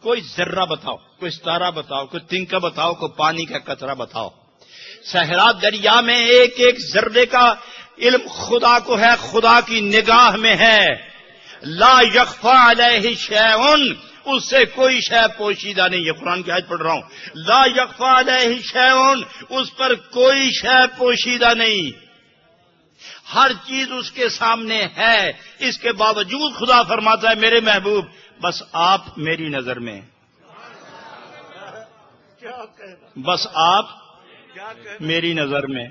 کوئی ذرہ بتاؤ، کوئی ستارہ بتاؤ، کوئی تنکا بتاؤ، کوئی پانی کا قطرہ بتاؤ. صحرا دریا میں ایک ایک ذرے کا علم خدا کو ہے، خدا کی نگاہ میں ہے. لا یخفی علیہ شیء، اس سے کوئی شے پوشیدہ نہیں. یہ قرآن کی آیت پڑھ رہا ہوں. لا یخفی علیہ شیء، اس پر کوئی شے پوشیدہ نہیں، ہر چیز اس کے سامنے ہے. اس کے باوجود خدا فرماتا ہے میرے محبوب بس آپ میری نظر میں، بس آپ میری نظر میں.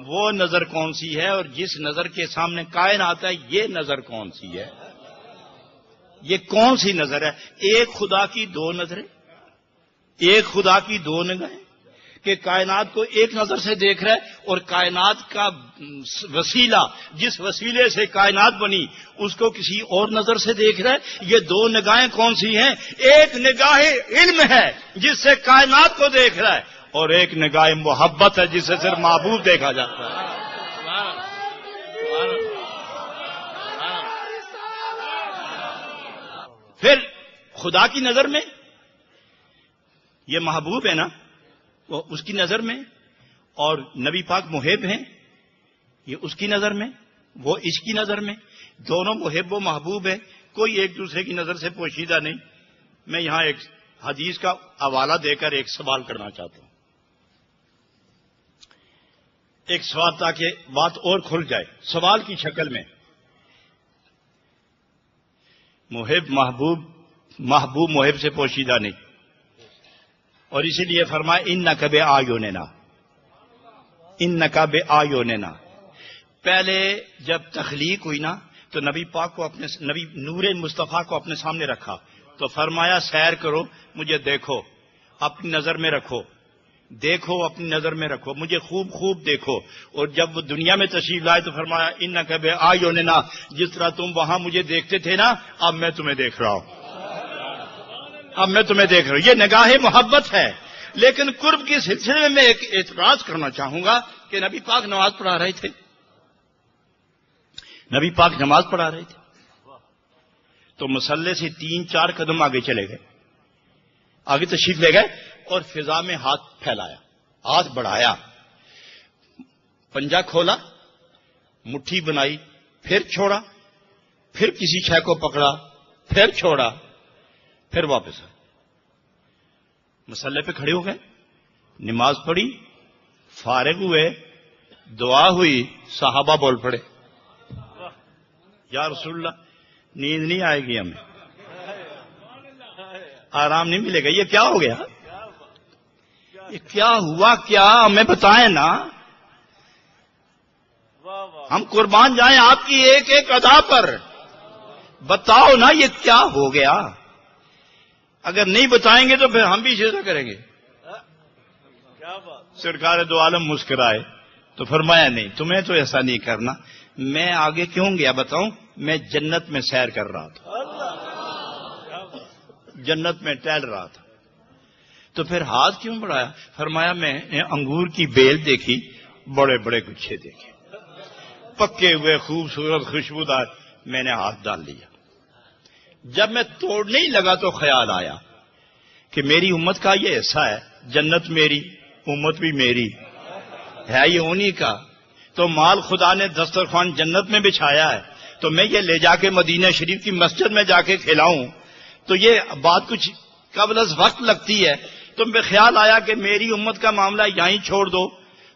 وہ نظر کون سی ہے؟ اور جس نظر کے سامنے کائنات ہے، یہ نظر کون سی ہے؟ یہ کون سی نظر ہے؟ ایک خدا کی دو نظریں، ایک خدا کی دو نگاہیں، کہ کائنات کو ایک نظر سے دیکھ رہا ہے، اور کائنات کا وسیلہ جس وسیلے سے کائنات بنی اس کو کسی اور نظر سے دیکھ رہا ہے. یہ دو نگاہیں کون سی ہیں؟ ایک نگاہ علم ہے جس سے کائنات کو دیکھ رہا ہے، اور ایک نگاہ محبت ہے جس سے صرف محبوب دیکھا جاتا ہے. پھر خدا کی نظر میں یہ محبوب ہے نا، وہ اس کی نظر میں، اور نبی پاک محب ہیں، یہ اس کی نظر میں، وہ اس کی نظر میں. دونوں محب و محبوب ہیں. کوئی ایک دوسرے کی نظر سے پوشیدہ نہیں. میں یہاں ایک حدیث کا حوالہ دے کر ایک سوال کرنا چاہتا ہوں. ایک سوال تاکہ بات اور کھل جائے سوال کی شکل میں. محب محبوب محب سے پوشیدہ نہیں, اور اسی لیے فرمایا انک بآیوننا, انک بآیوننا. پہلے جب تخلیق ہوئی نا تو نبی پاک کو اپنے نبی نور مصطفیٰ کو اپنے سامنے رکھا تو فرمایا سیر کرو, مجھے دیکھو, اپنی نظر میں رکھو, دیکھو اپنی نظر میں رکھو, مجھے خوب خوب دیکھو. اور جب وہ دنیا میں تشریف لائے تو فرمایا انک بآیوننا, جس طرح تم وہاں مجھے دیکھتے تھے نا اب میں تمہیں دیکھ رہا ہوں, اب میں تمہیں دیکھ رہا ہوں. یہ نگاہ محبت ہے. لیکن قرب کے سلسلے میں میں ایک اعتراض کرنا چاہوں گا کہ نبی پاک نماز پڑھا رہے تھے, نبی پاک نماز پڑھا رہے تھے تو مصلے سے 3-4 قدم آگے چلے گئے, آگے تشریف لے گئے اور فضا میں ہاتھ پھیلایا, ہاتھ بڑھایا, پنجہ کھولا, مٹھی بنائی, پھر چھوڑا, پھر کسی شے کو پکڑا, پھر چھوڑا, پھر واپس آئے. مصلے پہ کھڑے ہو گئے, نماز پڑھی, فارغ ہوئے, دعا ہوئی, صحابہ بول پڑے یا رسول اللہ نیند نہیں آئے گی, ہمیں آرام نہیں ملے گا, یہ کیا ہو گیا, یہ کیا ہوا, کیا ہمیں بتائیں نا, ہم قربان جائیں آپ کی ایک ایک ادا پر, بتاؤ نا یہ کیا ہو گیا. اگر نہیں بتائیں گے تو پھر ہم بھی اسی طرح کریں گے. سرکار دو عالم مسکرائے تو فرمایا نہیں تمہیں تو ایسا نہیں کرنا, میں آگے کیوں گیا بتاؤں, میں جنت میں سیر کر رہا تھا, جنت میں ٹہل رہا تھا. تو پھر ہاتھ کیوں بڑھایا, فرمایا میں نے انگور کی بیل دیکھی, بڑے بڑے گچھے دیکھے, پکے ہوئے خوبصورت خوشبودار, میں نے ہاتھ ڈال لیا. جب میں توڑنے ہی لگا تو خیال آیا کہ میری امت کا یہ ایسا ہے, جنت میری, امت بھی میری ہے, یہ انہی کا. تو مال خدا نے دسترخوان جنت میں بچھایا ہے, تو میں یہ لے جا کے مدینہ شریف کی مسجد میں جا کے کھلاؤں تو یہ بات کچھ قبل از وقت لگتی ہے. تو مجھے خیال آیا کہ میری امت کا معاملہ یہیں چھوڑ دو.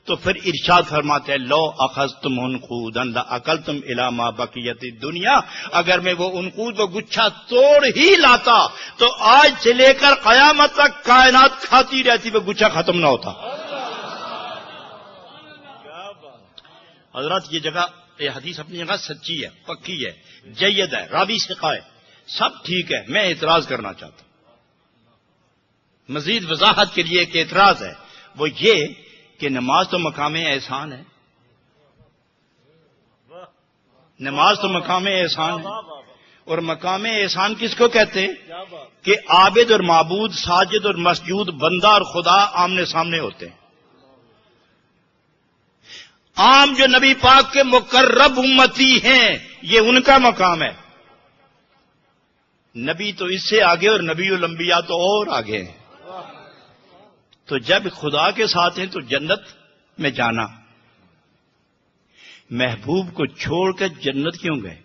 تو پھر ارشاد فرماتے ہیں لو اخذتم عنقودا لاکلتم الی ما بقیت الدنیا, اگر میں وہ عنقود و گچھا توڑ ہی لاتا تو آج سے لے کر قیامت تک کائنات کھاتی رہتی, وہ گچھا ختم نہ ہوتا. حضرات یہ جگہ, یہ حدیث اپنی جگہ سچی ہے, پکی ہے, جید ہے, راوی ثقہ ہے, سب ٹھیک ہے. میں اعتراض کرنا چاہتا ہوں, مزید وضاحت کے لیے ایک اعتراض ہے, وہ یہ کہ نماز تو مقام احسان ہے, نماز تو مقام احسان ہے. اور مقام احسان کس کو کہتے ہیں کہ عابد اور معبود, ساجد اور مسجود, بندہ اور خدا آمنے سامنے ہوتے ہیں. عام جو نبی پاک کے مقرب امتی ہیں یہ ان کا مقام ہے. نبی تو اس سے آگے اور نبی الانبیاء تو اور آگے ہیں. تو جب خدا کے ساتھ ہیں تو جنت میں جانا, محبوب کو چھوڑ کر جنت کیوں گئے؟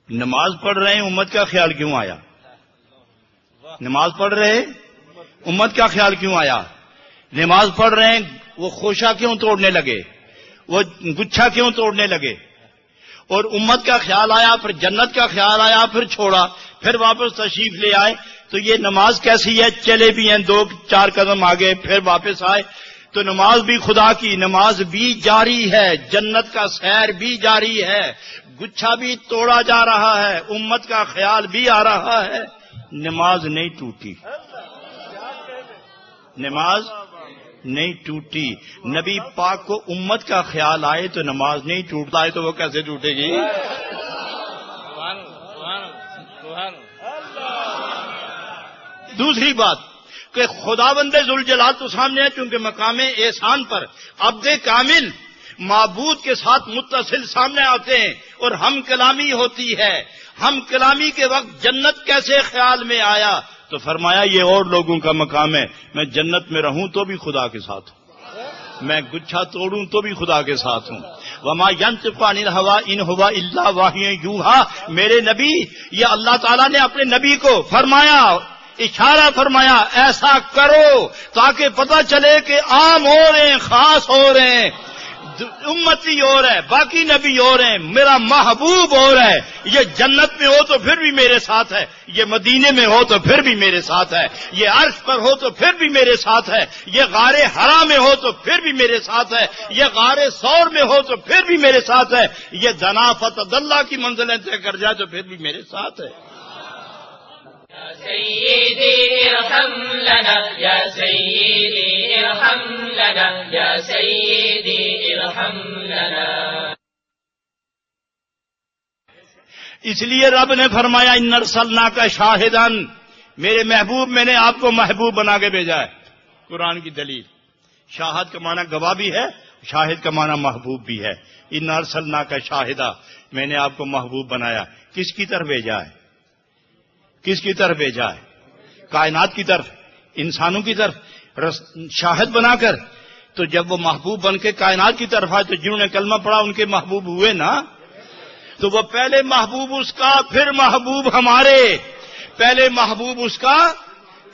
نماز پڑھ رہے ہیں, امت کا خیال کیوں آیا؟ نماز پڑھ رہے امت کا خیال کیوں آیا؟ نماز پڑھ رہے ہیں, وہ خوشہ کیوں توڑنے لگے, وہ گچھا کیوں توڑنے لگے؟ اور امت کا خیال آیا, پھر جنت کا خیال آیا, پھر چھوڑا, پھر واپس تشریف لے آئے. تو یہ نماز کیسی ہے؟ چلے بھی ہیں 2-4 قدم آگے, پھر واپس آئے. تو نماز بھی خدا کی, نماز بھی جاری ہے, جنت کا سیر بھی جاری ہے, گچھا بھی توڑا جا رہا ہے, امت کا خیال بھی آ رہا ہے. نماز نہیں ٹوٹی, نماز نہیں ٹوٹی. نبی پاک کو امت کا خیال آئے تو نماز نہیں ٹوٹتا ہے, تو وہ کیسے ٹوٹے گی؟ دوسری بات کہ خداوند ذوالجلال تو سامنے ہے, چونکہ مقام احسان پر عبد کامل معبود کے ساتھ متصل سامنے آتے ہیں اور ہم کلامی ہوتی ہے. ہم کلامی کے وقت جنت کیسے خیال میں آیا؟ تو فرمایا یہ اور لوگوں کا مقام ہے, میں جنت میں رہوں تو بھی خدا کے ساتھ ہوں, میں گچھا توڑوں تو بھی خدا کے ساتھ ہوں. وما ينطق عن الهوى ان هو الا وحی یوحی. میرے نبی، یہ اللہ تعالیٰ نے اپنے نبی کو فرمایا، اشارہ فرمایا ایسا کرو تاکہ پتہ چلے کہ عام ہو رہے ہیں، خاص ہو رہے ہیں، امتی اور ہے، باقی نبی اور ہیں، میرا محبوب اور ہے. یہ جنت میں ہو تو پھر بھی میرے ساتھ ہے، یہ مدینے میں ہو تو پھر بھی میرے ساتھ ہے، یہ عرش پر ہو تو پھر بھی میرے ساتھ ہے، یہ غار حرا میں ہو تو پھر بھی میرے ساتھ ہے، یہ غار ثور میں ہو تو پھر بھی میرے ساتھ ہے، یہ دنا فتح اللہ کی منزلیں طے کر جائے تو پھر بھی میرے ساتھ ہے. یا سیدی ارحم لنا یا سیدی ارحم لنا یا سیدی ارحم لنا. اس لیے رب نے فرمایا ان ارسلناک شاہدن، میرے محبوب میں نے آپ کو محبوب بنا کے بھیجا ہے. قرآن کی دلیل، شاہد کا معنی گواہ بھی ہے، شاہد کا معنی محبوب بھی ہے. ان ارسلناک شاہدہ، میں نے آپ کو محبوب بنایا. کس کی طرف بھیجا ہے؟ کس کی طرف بھیجا ہے؟ کائنات کی طرف، انسانوں کی طرف شاہد بنا کر. تو جب وہ محبوب بن کے کائنات کی طرف آئے تو جنہوں نے کلمہ پڑھا ان کے محبوب ہوئے نا. تو وہ پہلے محبوب اس کا، پھر محبوب ہمارے. پہلے محبوب اس کا،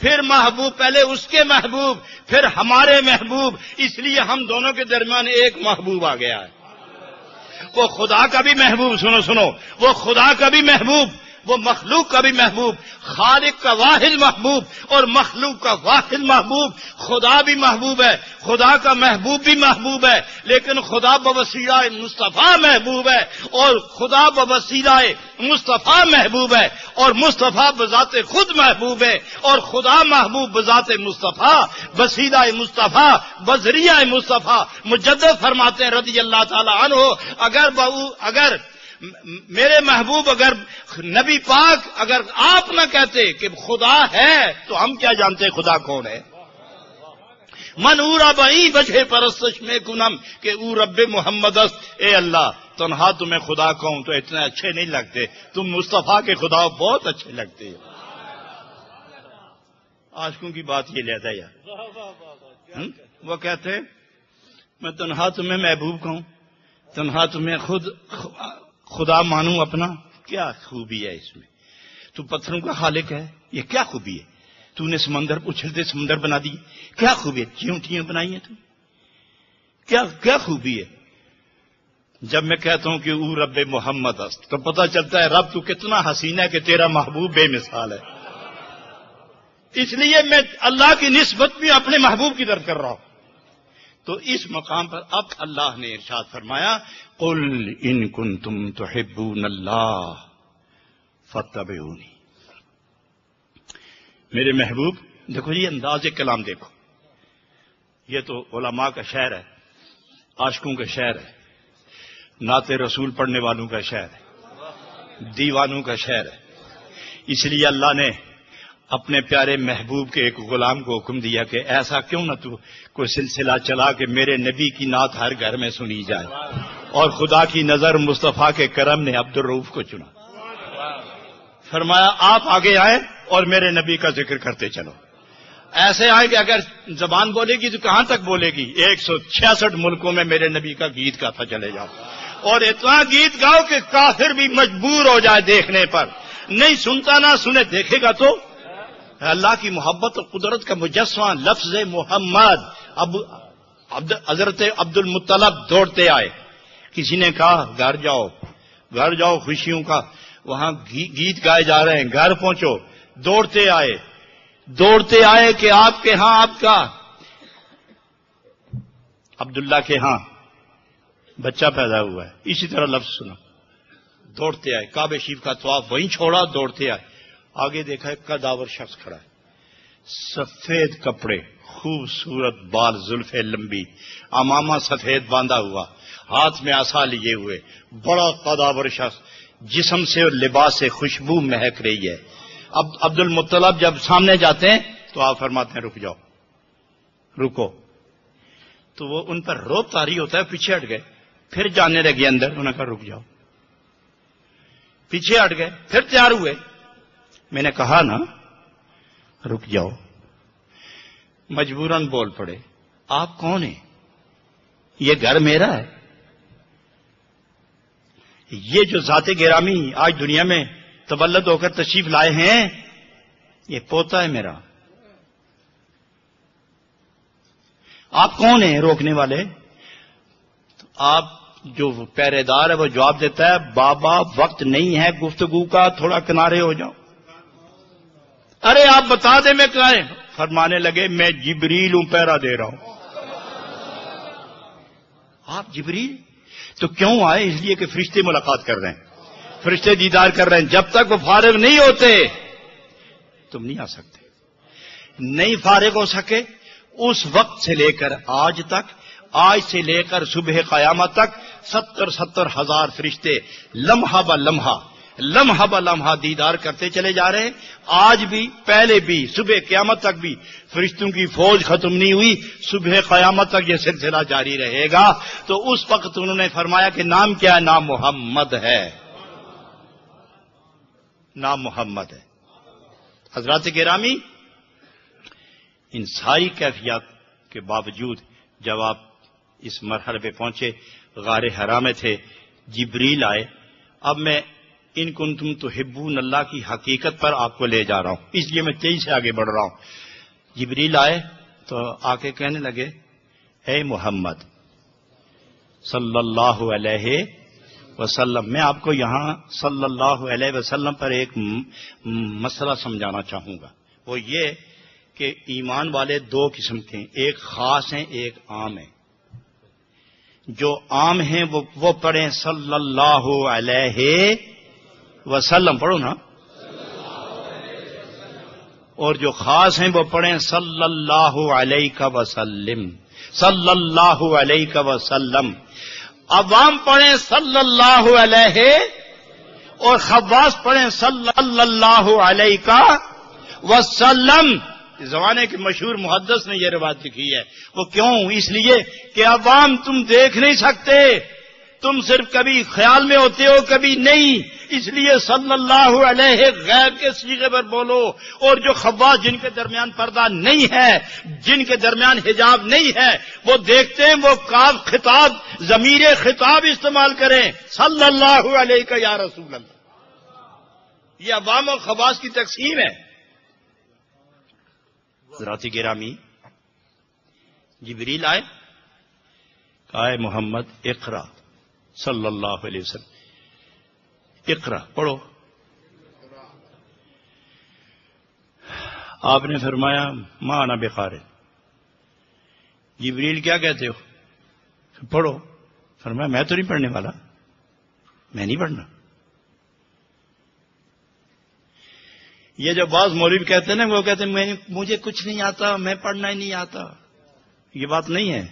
پھر محبوب، پہلے اس کے محبوب پھر ہمارے محبوب. اس لیے ہم دونوں کے درمیان ایک محبوب آ گیا ہے. وہ خدا کا بھی محبوب، سنو، وہ خدا کا بھی محبوب، وہ مخلوق کا بھی محبوب، خالق کا واحد محبوب اور مخلوق کا واحد محبوب. خدا بھی محبوب ہے، خدا کا محبوب بھی محبوب ہے، لیکن خدا بوسیلہ مصطفیٰ محبوب ہے اور خدا بوسیلہ مصطفیٰ محبوب ہے اور مصطفیٰ بذات خود محبوب ہے اور خدا محبوب بذات مصطفیٰ، وسیلہ مصطفیٰ، بذریعہ مصطفیٰ. مجدد فرماتے ہیں رضی اللہ تعالی عنہ، اگر میرے محبوب، اگر نبی پاک، اگر آپ نہ کہتے کہ خدا ہے تو ہم کیا جانتے خدا کون ہے؟ من او رب ای بجے پرستش میں کنم کہ او رب محمد است. اے اللہ، تنہا تمہیں خدا کہوں تو اتنے اچھے نہیں لگتے، تم مصطفیٰ کے خدا بہت اچھے لگتے. عاشقوں کی بات یہ لیتا ہے یار. وہ کہتے میں تنہا تمہیں محبوب کہوں، تنہا تمہیں خدا مانوں اپنا. کیا خوبی ہے اس میں؟ تو پتھروں کا خالق ہے، یہ کیا خوبی ہے؟ تو نے سمندر اچھلتے سمندر بنا دیے، کیا خوبی ہے؟ چیونٹیاں بنائی ہیں تو کیا خوبی ہے؟ جب میں کہتا ہوں کہ او رب محمد است تو پتہ چلتا ہے رب تو کتنا حسین ہے کہ تیرا محبوب بے مثال ہے. اس لیے میں اللہ کی نسبت بھی اپنے محبوب کی طرف کر رہا ہوں. تو اس مقام پر اب اللہ نے ارشاد فرمایا قل ان کنتم تحبون اللہ فاتبعونی. میرے محبوب، دیکھو یہ انداز کلام دیکھو، یہ تو علماء کا شعر ہے، عاشقوں کا شعر ہے، نعت رسول پڑھنے والوں کا شعر ہے، دیوانوں کا شعر ہے. اس لیے اللہ نے اپنے پیارے محبوب کے ایک غلام کو حکم دیا کہ ایسا کیوں نہ تو کوئی سلسلہ چلا کہ میرے نبی کی نعت ہر گھر میں سنی جائے. اور خدا کی نظر مصطفیٰ کے کرم نے عبد الرؤف کو چنا. فرمایا آپ آگے آئیں اور میرے نبی کا ذکر کرتے چلو. ایسے آئے کہ اگر زبان بولے گی تو کہاں تک بولے گی؟ 166 ملکوں میں میرے نبی کا گیت گاتا چلے جاؤ اور اتنا گیت گاؤ کہ کافر بھی مجبور ہو جائے دیکھنے پر. نہیں سنتا نہ سنے، دیکھے گا تو. اللہ کی محبت اور قدرت کا مجسمہ لفظ محمد. اب حضرت عبد المطلب دوڑتے آئے. کسی نے کہا گھر جاؤ خوشیوں کا وہاں گیت گائے جا رہے ہیں، گھر پہنچو. دوڑتے آئے کہ آپ کے ہاں، آپ کا عبداللہ کے ہاں بچہ پیدا ہوا ہے. اسی طرح لفظ سنا. دوڑتے آئے، کعبہ شریف کا طواف وہیں چھوڑا، دوڑتے آئے. آگے دیکھا ایک قداور شخص کھڑا ہے، سفید کپڑے، خوبصورت بال، زلفیں لمبی، امامہ سفید باندھا ہوا، ہاتھ میں عصا لیے ہوئے، بڑا قداور شخص، جسم سے اور لباس سے خوشبو مہک رہی ہے. اب عبد المطلب جب سامنے جاتے ہیں تو آپ فرماتے ہیں رک جاؤ، رکو. تو وہ ان پر روب طاری ہوتا ہے، پیچھے ہٹ گئے. پھر جانے لگے اندر، انہوں نے کہا رک جاؤ. پیچھے ہٹ گئے، پھر تیار ہوئے. میں نے کہا نا رک جاؤ. مجبوراً بول پڑے آپ کون ہیں؟ یہ گھر میرا ہے، یہ جو ذات گرامی آج دنیا میں تولد ہو کر تشریف لائے ہیں، یہ پوتا ہے میرا. آپ کون ہیں روکنے والے؟ تو آپ جو پہرے دار ہے وہ جواب دیتا ہے بابا وقت نہیں ہے گفتگو کا، تھوڑا کنارے ہو جاؤ. ارے آپ بتا دیں میں کہاں. فرمانے لگے میں جبریل ہوں، پہرا دے رہا ہوں. آپ جبریل؟ تو کیوں آئے؟ اس لیے کہ فرشتے ملاقات کر رہے ہیں، فرشتے دیدار کر رہے ہیں. جب تک وہ فارغ نہیں ہوتے تم نہیں آ سکتے. نہیں فارغ ہو سکے اس وقت سے لے کر آج تک، آج سے لے کر صبح قیامت تک 70 ہزار فرشتے لمحہ بہ لمحہ دیدار کرتے چلے جا رہے ہیں. آج بھی، پہلے بھی، صبح قیامت تک بھی فرشتوں کی فوج ختم نہیں ہوئی. صبح قیامت تک یہ سلسلہ جاری رہے گا. تو اس وقت انہوں نے فرمایا کہ نام کیا ہے؟ نام محمد ہے. نام محمد ہے. حضرات گرامی، ان ساری کیفیات کے باوجود جب آپ اس مرحلے پہ پہنچے، غار حرا میں تھے، جبریل آئے. اب میں ان کنتم تحبون اللہ کی حقیقت پر آپ کو لے جا رہا ہوں، اس لیے میں تیزی سے آگے بڑھ رہا ہوں. جبریل آئے تو آ کے کہنے لگے اے محمد صلی اللہ علیہ وسلم، میں آپ کو یہاں صلی اللہ علیہ وسلم پر ایک مسئلہ سمجھانا چاہوں گا. وہ یہ کہ ایمان والے دو قسم کے ہیں، ایک خاص ہیں، ایک عام ہیں. جو عام ہیں وہ پڑھیں صلی اللہ علیہ وسلم، پڑھو نا. اور جو خاص ہیں وہ پڑھیں صلی اللہ علیہ وسلم، صلی اللہ علیہ وسلم. عوام پڑھیں صلی اللہ علیہ اور خواص پڑھیں صلی اللہ علیہ وسلم. زمانے کے مشہور محدث نے یہ روایت لکھی ہے. وہ کیوں؟ اس لیے کہ عوام تم دیکھ نہیں سکتے، تم صرف کبھی خیال میں ہوتے ہو کبھی نہیں، اس لیے صلی اللہ علیہ غیب کے صیغے پر بولو. اور جو خواص جن کے درمیان پردہ نہیں ہے، جن کے درمیان حجاب نہیں ہے، وہ دیکھتے ہیں وہ کاف خطاب، ضمیر خطاب استعمال کریں صلی اللہ علیہ کا یا رسول اللہ. یہ عوام اور خواص کی تقسیم ہے. حضرات گرامی، جبریل آئے، کہا اے محمد اقرا صلی اللہ علیہ وسلم، اقرا پڑھو. آپ نے فرمایا ما انا بقارئ. جبریل کیا کہتے ہو؟ پڑھو. فرمایا میں تو نہیں پڑھنے والا، میں نہیں پڑھنا. یہ جو بعض مولوی کہتے ہیں نا، وہ کہتے ہیں مجھے کچھ نہیں آتا، میں پڑھنا ہی نہیں آتا. یہ بات نہیں ہے.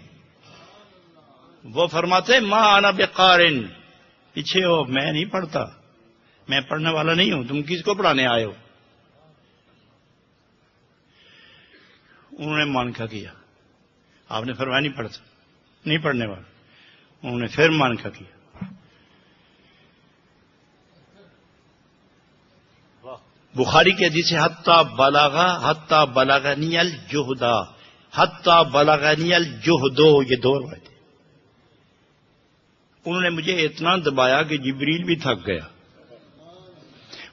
وہ فرماتے ما انا بقارئ، پیچھے ہو، میں نہیں پڑھتا، میں پڑھنے والا نہیں ہوں، تم کس کو پڑھانے آئے ہو؟ انہوں نے مانکا کیا. آپ نے فرمایا نہیں پڑھتا، نہیں پڑھنے والا. انہوں نے پھر مانکا کیا. بخاری کی حدیث ہے حتی بلغنی الجہدا، حتی بلغنی الجہدو، یہ دو روایتیں. انہوں نے مجھے اتنا دبایا کہ جبریل بھی تھک گیا.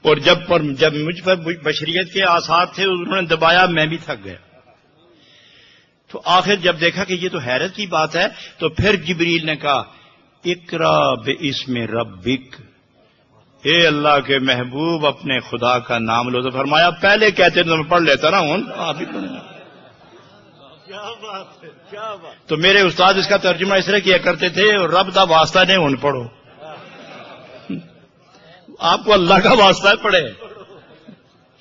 اور جب مجھ پر بشریت کے آثار تھے انہوں نے دبایا، میں بھی تھک گیا. تو آخر جب دیکھا کہ یہ تو حیرت کی بات ہے، تو پھر جبریل نے کہا اقرا باسم ربک، اے اللہ کے محبوب اپنے خدا کا نام لو. تو فرمایا پہلے کہتے تو میں پڑھ لیتا نا، ہوں آپ ہی پڑھنا. کیا بات ہے، کیا بات. تو میرے استاد اس کا ترجمہ اس طرح کیا کرتے تھے، رب دا واسطہ نہیں ہوں پڑھو. آپ کو اللہ کا واسطہ ہے، پڑھے.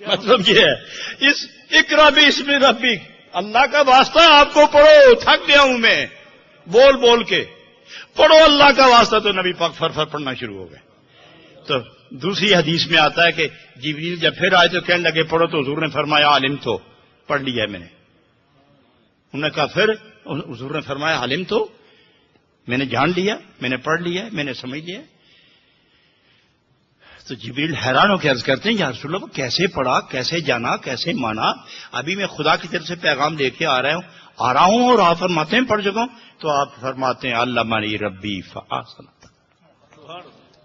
مطلب یہ ہے اس اقرا باسم ربک، اللہ کا واسطہ آپ کو پڑھو. تھک گیا ہوں میں بول بول کے، پڑھو اللہ کا واسطہ. تو نبی پاک فر پڑھنا شروع ہو گئے. تو دوسری حدیث میں آتا ہے کہ جبریل جب پھر آئے تو کہنے لگے پڑھو. تو حضور نے فرمایا عالم تو پڑھ لیا ہے میں نے. انہوں نے کہا پھر حضور نے فرمایا عالم تو میں نے جان لیا، میں نے پڑھ لیا، میں نے سمجھ لیا. تو جبریل حیران ہو کے عرض کرتے ہیں یا رسول اللہ کیسے پڑھا، کیسے جانا، کیسے مانا؟ ابھی میں خدا کی طرف سے پیغام لے کے آ رہا ہوں اور آپ فرماتے ہیں پڑھ چکا ہوں. تو آپ فرماتے ہیں علمنی ربی فاحسن.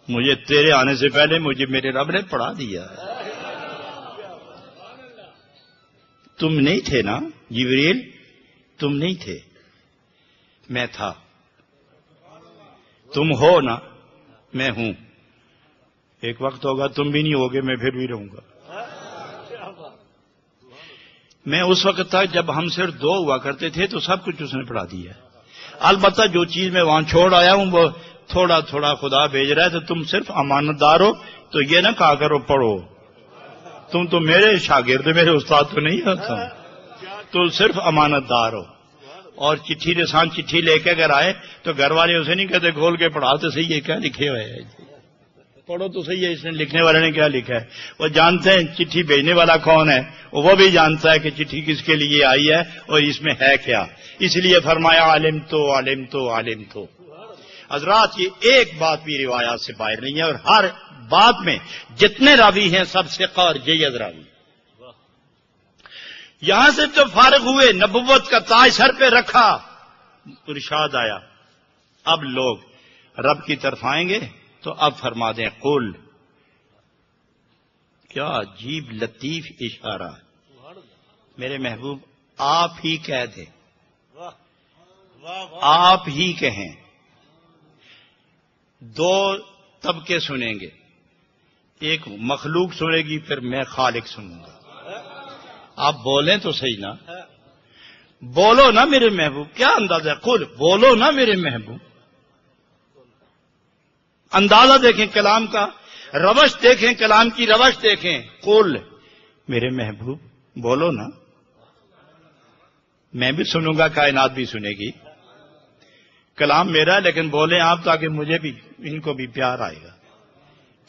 مجھے تیرے آنے سے پہلے مجھے میرے رب نے پڑھا دیا ہے. تم نہیں تھے نا جبریل، تم نہیں تھے، میں تھا. تم ہو نا، میں ہوں. ایک وقت ہوگا تم بھی نہیں ہوگے، میں پھر بھی رہوں گا. میں اس وقت تھا جب ہم صرف دو ہوا کرتے تھے تو سب کچھ اس نے پڑھا دیا. البتہ جو چیز میں وہاں چھوڑ آیا ہوں وہ تھوڑا تھوڑا خدا بھیج رہا ہے، تو تم صرف امانت دار ہو. تو یہ نہ کہا کرو پڑھو، تم تو میرے شاگرد، میرے استاد تو نہیں ہو، تو صرف امانت دار ہو. اور چٹھی رسان چٹھی لے کے اگر آئے تو گھر والے اسے نہیں کہتے کھول کے پڑھا تو صحیح ہے کیا لکھے ہوئے ہے، پڑھو تو صحیح ہے اس نے لکھنے والے نے کیا لکھا ہے. وہ جانتے ہیں چٹھی بھیجنے والا کون ہے، وہ بھی جانتا ہے کہ چٹھی کس کے لیے آئی ہے اور اس میں ہے کیا. اس لیے فرمایا عالم تو عالم تو عالم تو. حضرات یہ ایک بات بھی روایات سے باہر نہیں ہے، اور ہر بات میں جتنے راوی ہیں سب سے اور جید راوی. یہاں سے جو فارغ ہوئے، نبوت کا تاج سر پہ رکھا، ارشاد آیا اب لوگ رب کی طرف آئیں گے تو اب فرما دیں قل. کیا عجیب لطیف اشارہ، میرے محبوب آپ ہی کہہ دیں، آپ ہی کہیں. دو طبقے سنیں گے، ایک مخلوق سنے گی، پھر میں خالق سنوں گا. آپ بولیں تو صحیح نا، بولو نا میرے محبوب. کیا اندازہ ہے، قل بولو نا میرے محبوب. اندازہ دیکھیں کلام کا، روش دیکھیں کلام کی روش دیکھیں. قل میرے محبوب بولو نا، میں بھی سنوں گا، کائنات بھی سنے گی. کلام میرا لیکن بولیں آپ تاکہ مجھے بھی، ان کو بھی پیار آئے گا.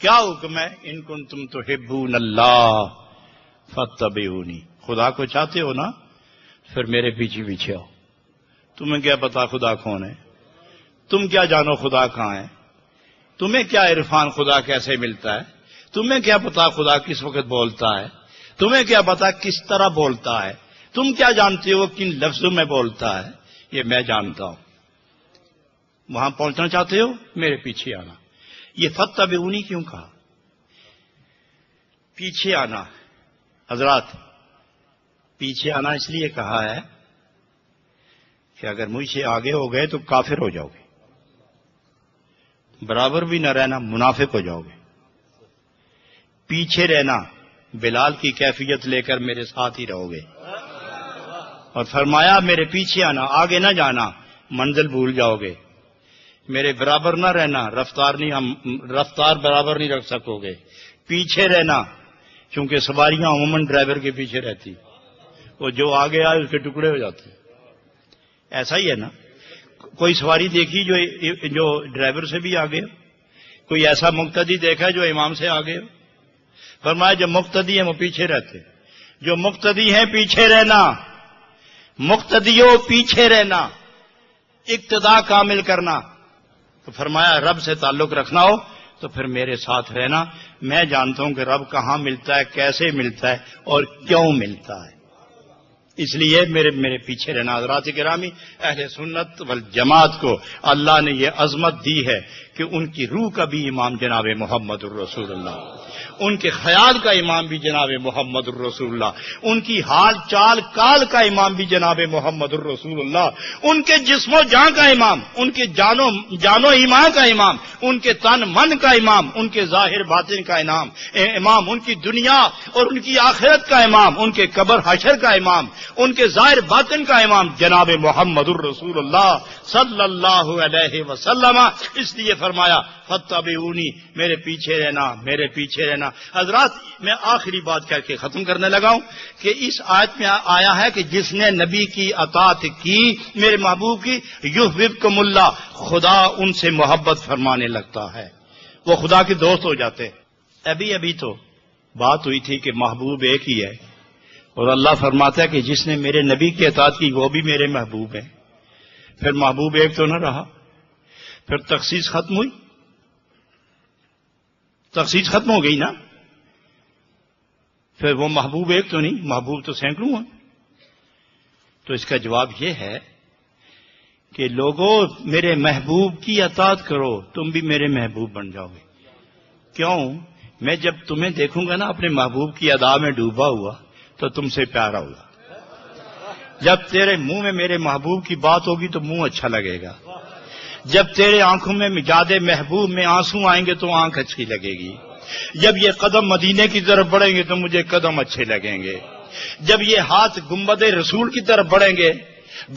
کیا حکم ہے، ان کنتم تحبون اللہ فاتبعونی. خدا کو چاہتے ہو نا، پھر میرے پیچھے پیچھے آؤ. تمہیں کیا پتا خدا کون ہے، تم کیا جانو خدا کہاں ہے، تمہیں کیا عرفان خدا کیسے ملتا ہے، تمہیں کیا پتا خدا کس وقت بولتا ہے، تمہیں کیا پتا کس طرح بولتا ہے، تم کیا جانتے ہو کن لفظوں میں بولتا ہے. یہ میں جانتا ہوں. وہاں پہنچنا چاہتے ہو، میرے پیچھے آنا. یہ فاتبعونی کیوں کہا، پیچھے آنا. حضرات پیچھے آنا اس لیے کہا ہے کہ اگر مجھ سے آگے ہو گئے تو کافر ہو جاؤ گے، برابر بھی نہ رہنا منافق ہو جاؤ گے. پیچھے رہنا بلال کی کیفیت لے کر میرے ساتھ ہی رہو گے. اور فرمایا میرے پیچھے آنا، آگے نہ جانا، منزل بھول جاؤ گے. میرے برابر نہ رہنا، رفتار برابر نہیں رکھ سکو گے. پیچھے رہنا، چونکہ سواریاں عموماً ڈرائیور کے پیچھے رہتی، وہ جو آگے آئے اس کے ٹکڑے ہو جاتے. ایسا ہی ہے نا، کوئی سواری دیکھی جو ڈرائیور سے بھی آگے ہو، کوئی ایسا مقتدی دیکھا جو امام سے آگے ہو. فرمایا جو مقتدی ہیں وہ پیچھے رہتے، جو مقتدی ہیں پیچھے رہنا. مقتدیوں پیچھے رہنا، اقتداء کامل کرنا. تو فرمایا رب سے تعلق رکھنا ہو تو پھر میرے ساتھ رہنا. میں جانتا ہوں کہ رب کہاں ملتا ہے، کیسے ملتا ہے اور کیوں ملتا ہے، اس لیے میرے پیچھے رہنا. حضرات گرامی، اہل سنت والجماعت کو اللہ نے یہ عظمت دی ہے کہ ان کی روح کا بھی امام جناب محمد الرسول اللہ، ان کے خیال کا امام بھی جناب محمد الرسول اللہ، ان کی حال چال کال کا امام بھی جناب محمد الرسول اللہ، ان کے جسم و جان کا امام، ان کے جان و ایمان کا امام، ان کے تن من کا امام، ان کے ظاہر باطن کا امام، ان کی دنیا اور ان کی آخرت کا امام، ان کے قبر حشر کا امام، ان کے ظاہر باطن کا امام جناب محمد الرسول اللہ صلی اللہ علیہ وسلم. اس لیے فرمایا فاتبعونی، میرے پیچھے رہنا، میرے پیچھے رہنا. حضرات میں آخری بات کر کے ختم کرنے لگا ہوں کہ اس آیت میں آیا ہے کہ جس نے نبی کی اطاعت کی، میرے محبوب کی، یحببکم اللہ، خدا ان سے محبت فرمانے لگتا ہے، وہ خدا کے دوست ہو جاتے. ابھی تو بات ہوئی تھی کہ محبوب ایک ہی ہے، اور اللہ فرماتا ہے کہ جس نے میرے نبی کی اطاعت کی وہ بھی میرے محبوب ہیں. پھر محبوب ایک تو نہ رہا، پھر تخصیص ختم ہوئی، تخصیص ختم ہو گئی نا، پھر وہ محبوب ایک تو نہیں، محبوب تو سینکڑوں ہیں. تو اس کا جواب یہ ہے کہ لوگوں میرے محبوب کی اطاعت کرو، تم بھی میرے محبوب بن جاؤ گے. کیوں؟ میں جب تمہیں دیکھوں گا نا اپنے محبوب کی ادا میں ڈوبا ہوا تو تم سے پیارا ہوگا. جب تیرے منہ میں میرے محبوب کی بات ہوگی تو منہ اچھا لگے گا. جب تیرے آنکھوں میں یاد محبوب میں آنسو آئیں گے تو آنکھ اچھی لگے گی. جب یہ قدم مدینے کی طرف بڑھیں گے تو مجھے قدم اچھے لگیں گے. جب یہ ہاتھ گنبد رسول کی طرف بڑھیں گے،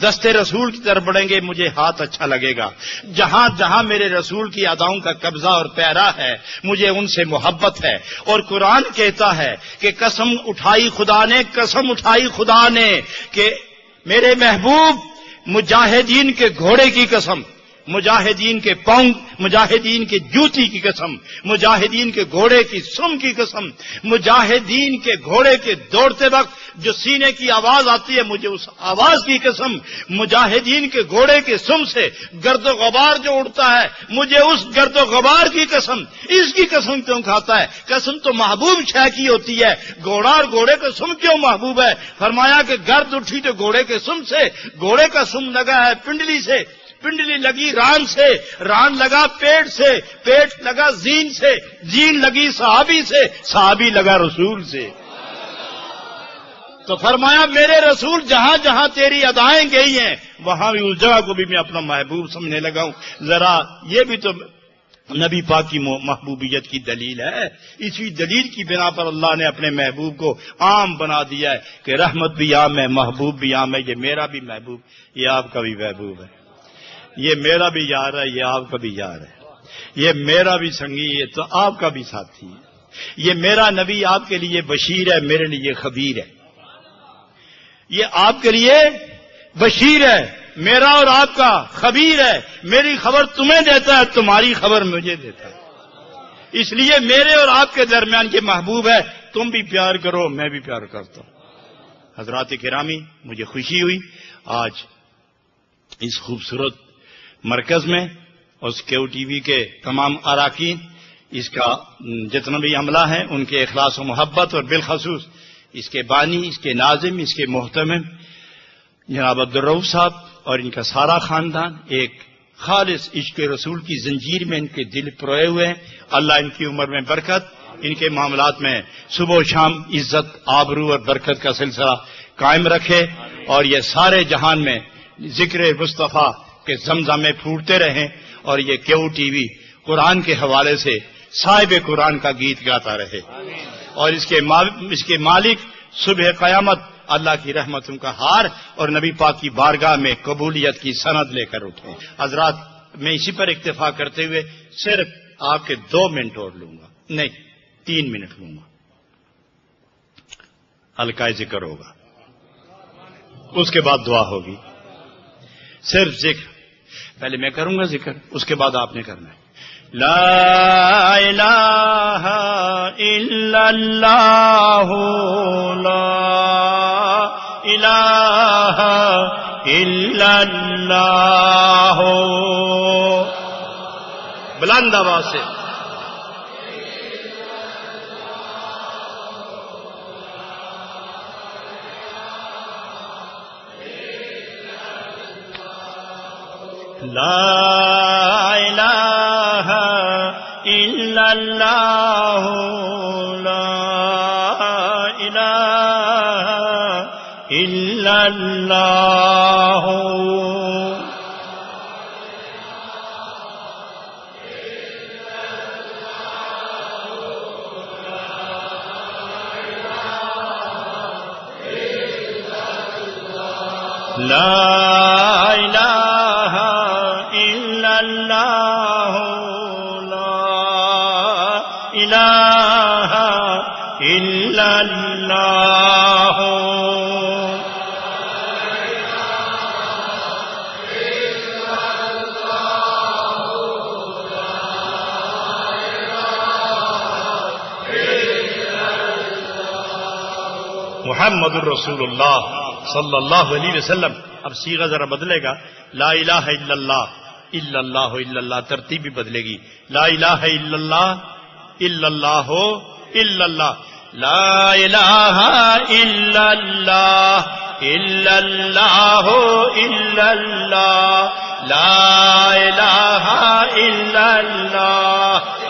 دستے رسول کی طرف بڑھیں گے، مجھے ہاتھ اچھا لگے گا. جہاں جہاں میرے رسول کی اداؤں کا قبضہ اور پیرا ہے مجھے ان سے محبت ہے. اور قرآن کہتا ہے کہ قسم اٹھائی خدا نے کہ میرے محبوب مجاہدین کے گھوڑے کی قسم، مجاہدین کے پاؤں، مجاہدین کے جوتی کی قسم، مجاہدین کے گھوڑے کی سم کی قسم، مجاہدین کے گھوڑے کے دوڑتے وقت جو سینے کی آواز آتی ہے مجھے اس آواز کی قسم، مجاہدین کے گھوڑے کے سم سے گرد و غبار جو اڑتا ہے مجھے اس گرد و غبار کی قسم. اس کی قسم کیوں کھاتا ہے؟ قسم تو محبوب شے کی ہوتی ہے، گھوڑا اور گھوڑے کا سم کیوں محبوب ہے؟ فرمایا کہ گرد اٹھی تو گھوڑے کے سم سے، گھوڑے کا سم لگا ہے پنڈلی سے، پنڈلی لگی ران سے، ران لگا پیٹ سے، پیٹ لگا زین سے، زین لگی صحابی سے، صحابی لگا رسول سے. تو فرمایا میرے رسول جہاں جہاں تیری ادائیں گئی ہیں وہاں بھی اس جگہ کو بھی میں اپنا محبوب سمجھنے لگا ہوں. ذرا یہ بھی تو نبی پاک کی محبوبیت کی دلیل ہے. اسی دلیل کی بنا پر اللہ نے اپنے محبوب کو عام بنا دیا ہے کہ رحمت بھی عام ہے، محبوب بھی عام ہے. یہ میرا بھی محبوب، یہ آپ کا بھی محبوب ہے. یہ میرا بھی یار ہے، یہ آپ کا بھی یار ہے. یہ میرا بھی سنگی ہے تو آپ کا بھی ساتھی ہے. یہ میرا نبی آپ کے لیے بشیر ہے، میرے لیے خبیر ہے. یہ آپ کے لیے بشیر ہے، میرا اور آپ کا خبیر ہے. میری خبر تمہیں دیتا ہے، تمہاری خبر مجھے دیتا ہے. اس لیے میرے اور آپ کے درمیان یہ محبوب ہے. تم بھی پیار کرو، میں بھی پیار کرتا ہوں. حضرات کرامی، مجھے خوشی ہوئی آج اس خوبصورت مرکز میں اور کیو ٹی وی کے تمام اراکین، اس کا جتنا بھی عملہ ہے ان کے اخلاص و محبت، اور بالخصوص اس کے بانی، اس کے ناظم، اس کے محتمم جناب عبدالرؤوف صاحب اور ان کا سارا خاندان ایک خالص عشق رسول کی زنجیر میں ان کے دل پروئے ہوئے ہیں. اللہ ان کی عمر میں برکت، ان کے معاملات میں صبح و شام عزت، آبرو اور برکت کا سلسلہ قائم رکھے، اور یہ سارے جہان میں ذکر مصطفیٰ کے زمزمے پھوٹتے رہیں، اور یہ کیو ٹی وی قرآن کے حوالے سے صاحب قرآن کا گیت گاتا رہے، اور اس کے مالک صبح قیامت اللہ کی رحمتوں کا ہار اور نبی پاک کی بارگاہ میں قبولیت کی سند لے کر اٹھیں. حضرات، میں اسی پر اکتفا کرتے ہوئے صرف آپ کے 2 منٹ اور لوں گا، نہیں 3 منٹ لوں گا. حلقہ ذکر ہوگا، اس کے بعد دعا ہوگی. صرف ذکر، پہلے میں کروں گا ذکر، اس کے بعد آپ نے کرنا ہے. لا الہ الا اللہ، لا الہ الا اللہ. بلند آواز سے لا الہ الا اللہ، لا الہ الا اللہ. لا الہ الا اللہ، لا الہ الا اللہ. محمد الرسول اللہ صلی اللہ علیہ وسلم. اب صیغہ ذرا بدلے گا، لا الہ الا اللہ، الا اللہ، الا اللہ، ترتیب بھی بدلے گی. لا الہ الا اللہ، الا اللہ، الا اللہ. لا الہ الا اللہ، الا اللہ، الا اللہ. لا الہ الا اللہ،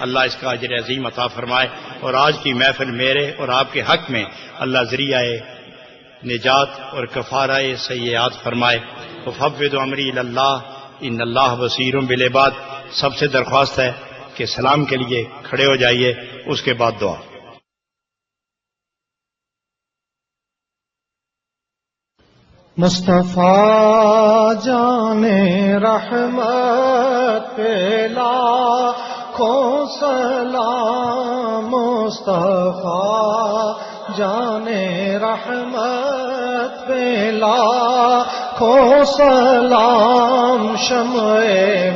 اللہ اس کا اجر عظیم عطا فرمائے، اور آج کی محفل میرے اور آپ کے حق میں اللہ ذریعہ نجات اور کفارہ سیئات فرمائے۔ وفوض امری الی اللہ ان اللہ بصیر بالعباد۔ سب سے درخواست ہے کہ سلام کے لیے کھڑے ہو جائیے، اس کے بعد دعا۔ مصطفیٰ جان رحمت پہ لاکھوں سلام، مصطفیٰ جان رحمت پہ لاکھوں سلام، شمع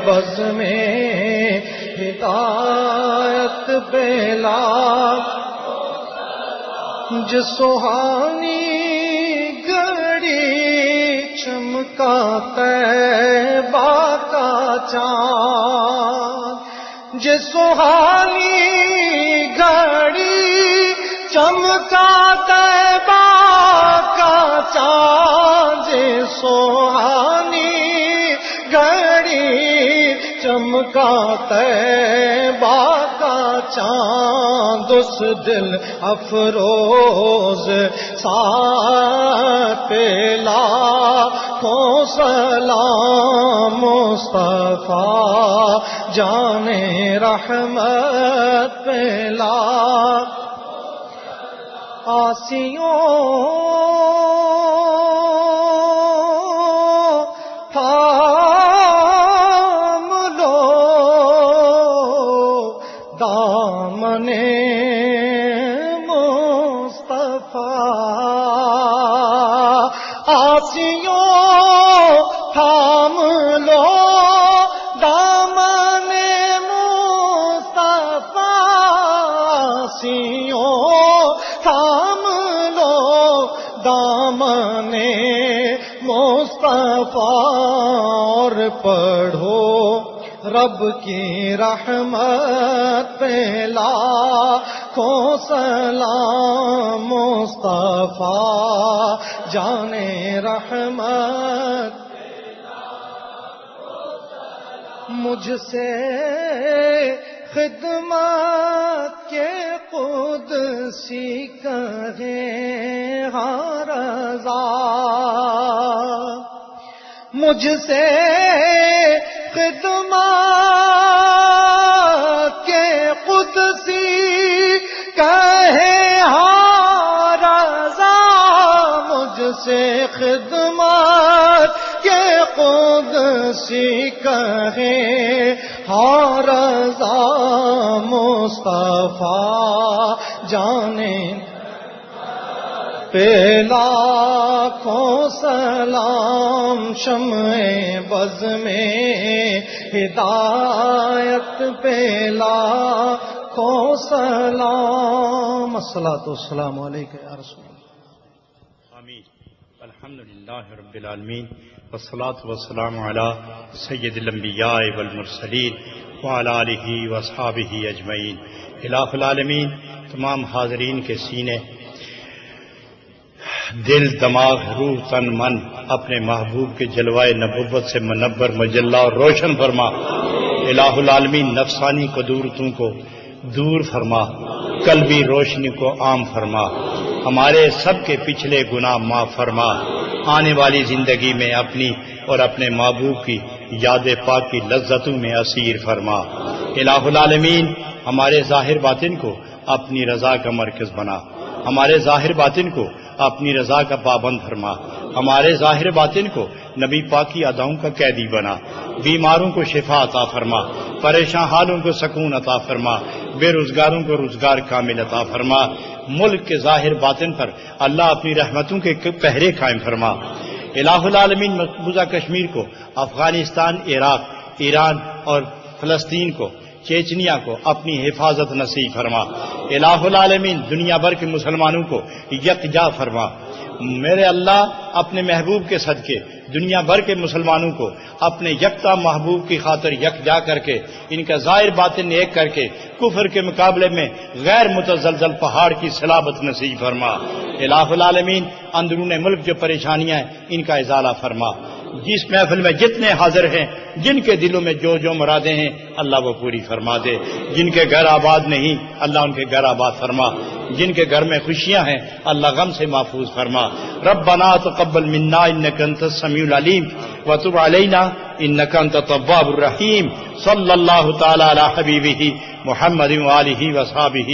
بز میں ہدایت پہ لاکھوں سلام، جس سہانی چمکا طیبہ کا چاند، جس سہانی گھڑی چمکا طیبہ کا چاند، جس سہانی گھڑی چمکا طیبہ کا چاند، اس دل افروز ساتھ پہ لاکھوں سلام، مصطفیٰ جان رحمت پہ لاکھوں سلام، آسیوں تھام لو دامن آسیوں تھام لو دامن مصطفیٰ، آسیوں تھام لو دامن مصطفیٰ، اور پڑھو رب کی رحمت پہ لاکھوں سلام، مصطفیٰ جان رحمت پہ لاکھوں سلام، مجھ سے خدمت کے قدسی کہیں ہاں رضا، مجھ سے خدمت کے قدسی کہے ہاں رضا، مجھ سے خدمت کے قدسی کہے ہاں رضا، مصطفیٰ جانے پہ لاکھوں سلام، شمع بز میں ہدایت پہ لاکھوں سلام، الصلاۃ والسلام علیک یا رسول اللہ۔ آمین۔ الحمدللہ رب العالمین، والصلاۃ والسلام علی سید الانبیاء والمرسلین وعلی آلہ واصحابہ اجمعین۔ الہ العالمین تمام حاضرین کے سینے، دل، دماغ، روح، تن، من اپنے محبوب کے جلوائے نبوت سے منور، مجلہ اور روشن فرما۔ الہ العالمین نفسانی قدورتوں کو دور فرما، قلبی روشنی کو عام فرما، ہمارے سب کے پچھلے گناہ معاف فرما، آنے والی زندگی میں اپنی اور اپنے محبوب کی یاد پاک کی لذتوں میں اسیر فرما۔ الہ العالمین ہمارے ظاہر باطن کو اپنی رضا کا مرکز بنا، ہمارے ظاہر باطن کو اپنی رضا کا پابند فرما، ہمارے ظاہر باطن کو نبی پاک کی اداؤں کا قیدی بنا، بیماروں کو شفا عطا فرما، پریشان حالوں کو سکون عطا فرما، بے روزگاروں کو روزگار کامل عطا فرما، ملک کے ظاہر باطن پر اللہ اپنی رحمتوں کے پہرے قائم فرما۔ الہ العالمین مقبوضہ کشمیر کو، افغانستان، عراق، ایران اور فلسطین کو، چیچنیا کو اپنی حفاظت نصیب فرما۔ الہ العالمین دنیا بھر کے مسلمانوں کو یکجا فرما۔ میرے اللہ اپنے محبوب کے صدقے دنیا بھر کے مسلمانوں کو اپنے یکتا محبوب کی خاطر یکجا کر کے، ان کا ظاہر باطن ایک کر کے، کفر کے مقابلے میں غیر متزلزل پہاڑ کی صلابت نصیب فرما۔ الہ العالمین اندرون ملک جو پریشانیاں ہیں ان کا ازالہ فرما۔ جس محفل میں جتنے حاضر ہیں جن کے دلوں میں جو جو مرادیں ہیں اللہ وہ پوری فرما دے. جن کے گھر آباد نہیں اللہ ان کے گھر آباد فرما. جن کے گھر میں خوشیاں ہیں اللہ غم سے محفوظ فرما. ربنا تقبل منا انك انت السميع العليم وتب علينا انك انت التواب الرحيم. صلی اللہ تعالی علی حبیبہ محمد وآلہ وصحبہ.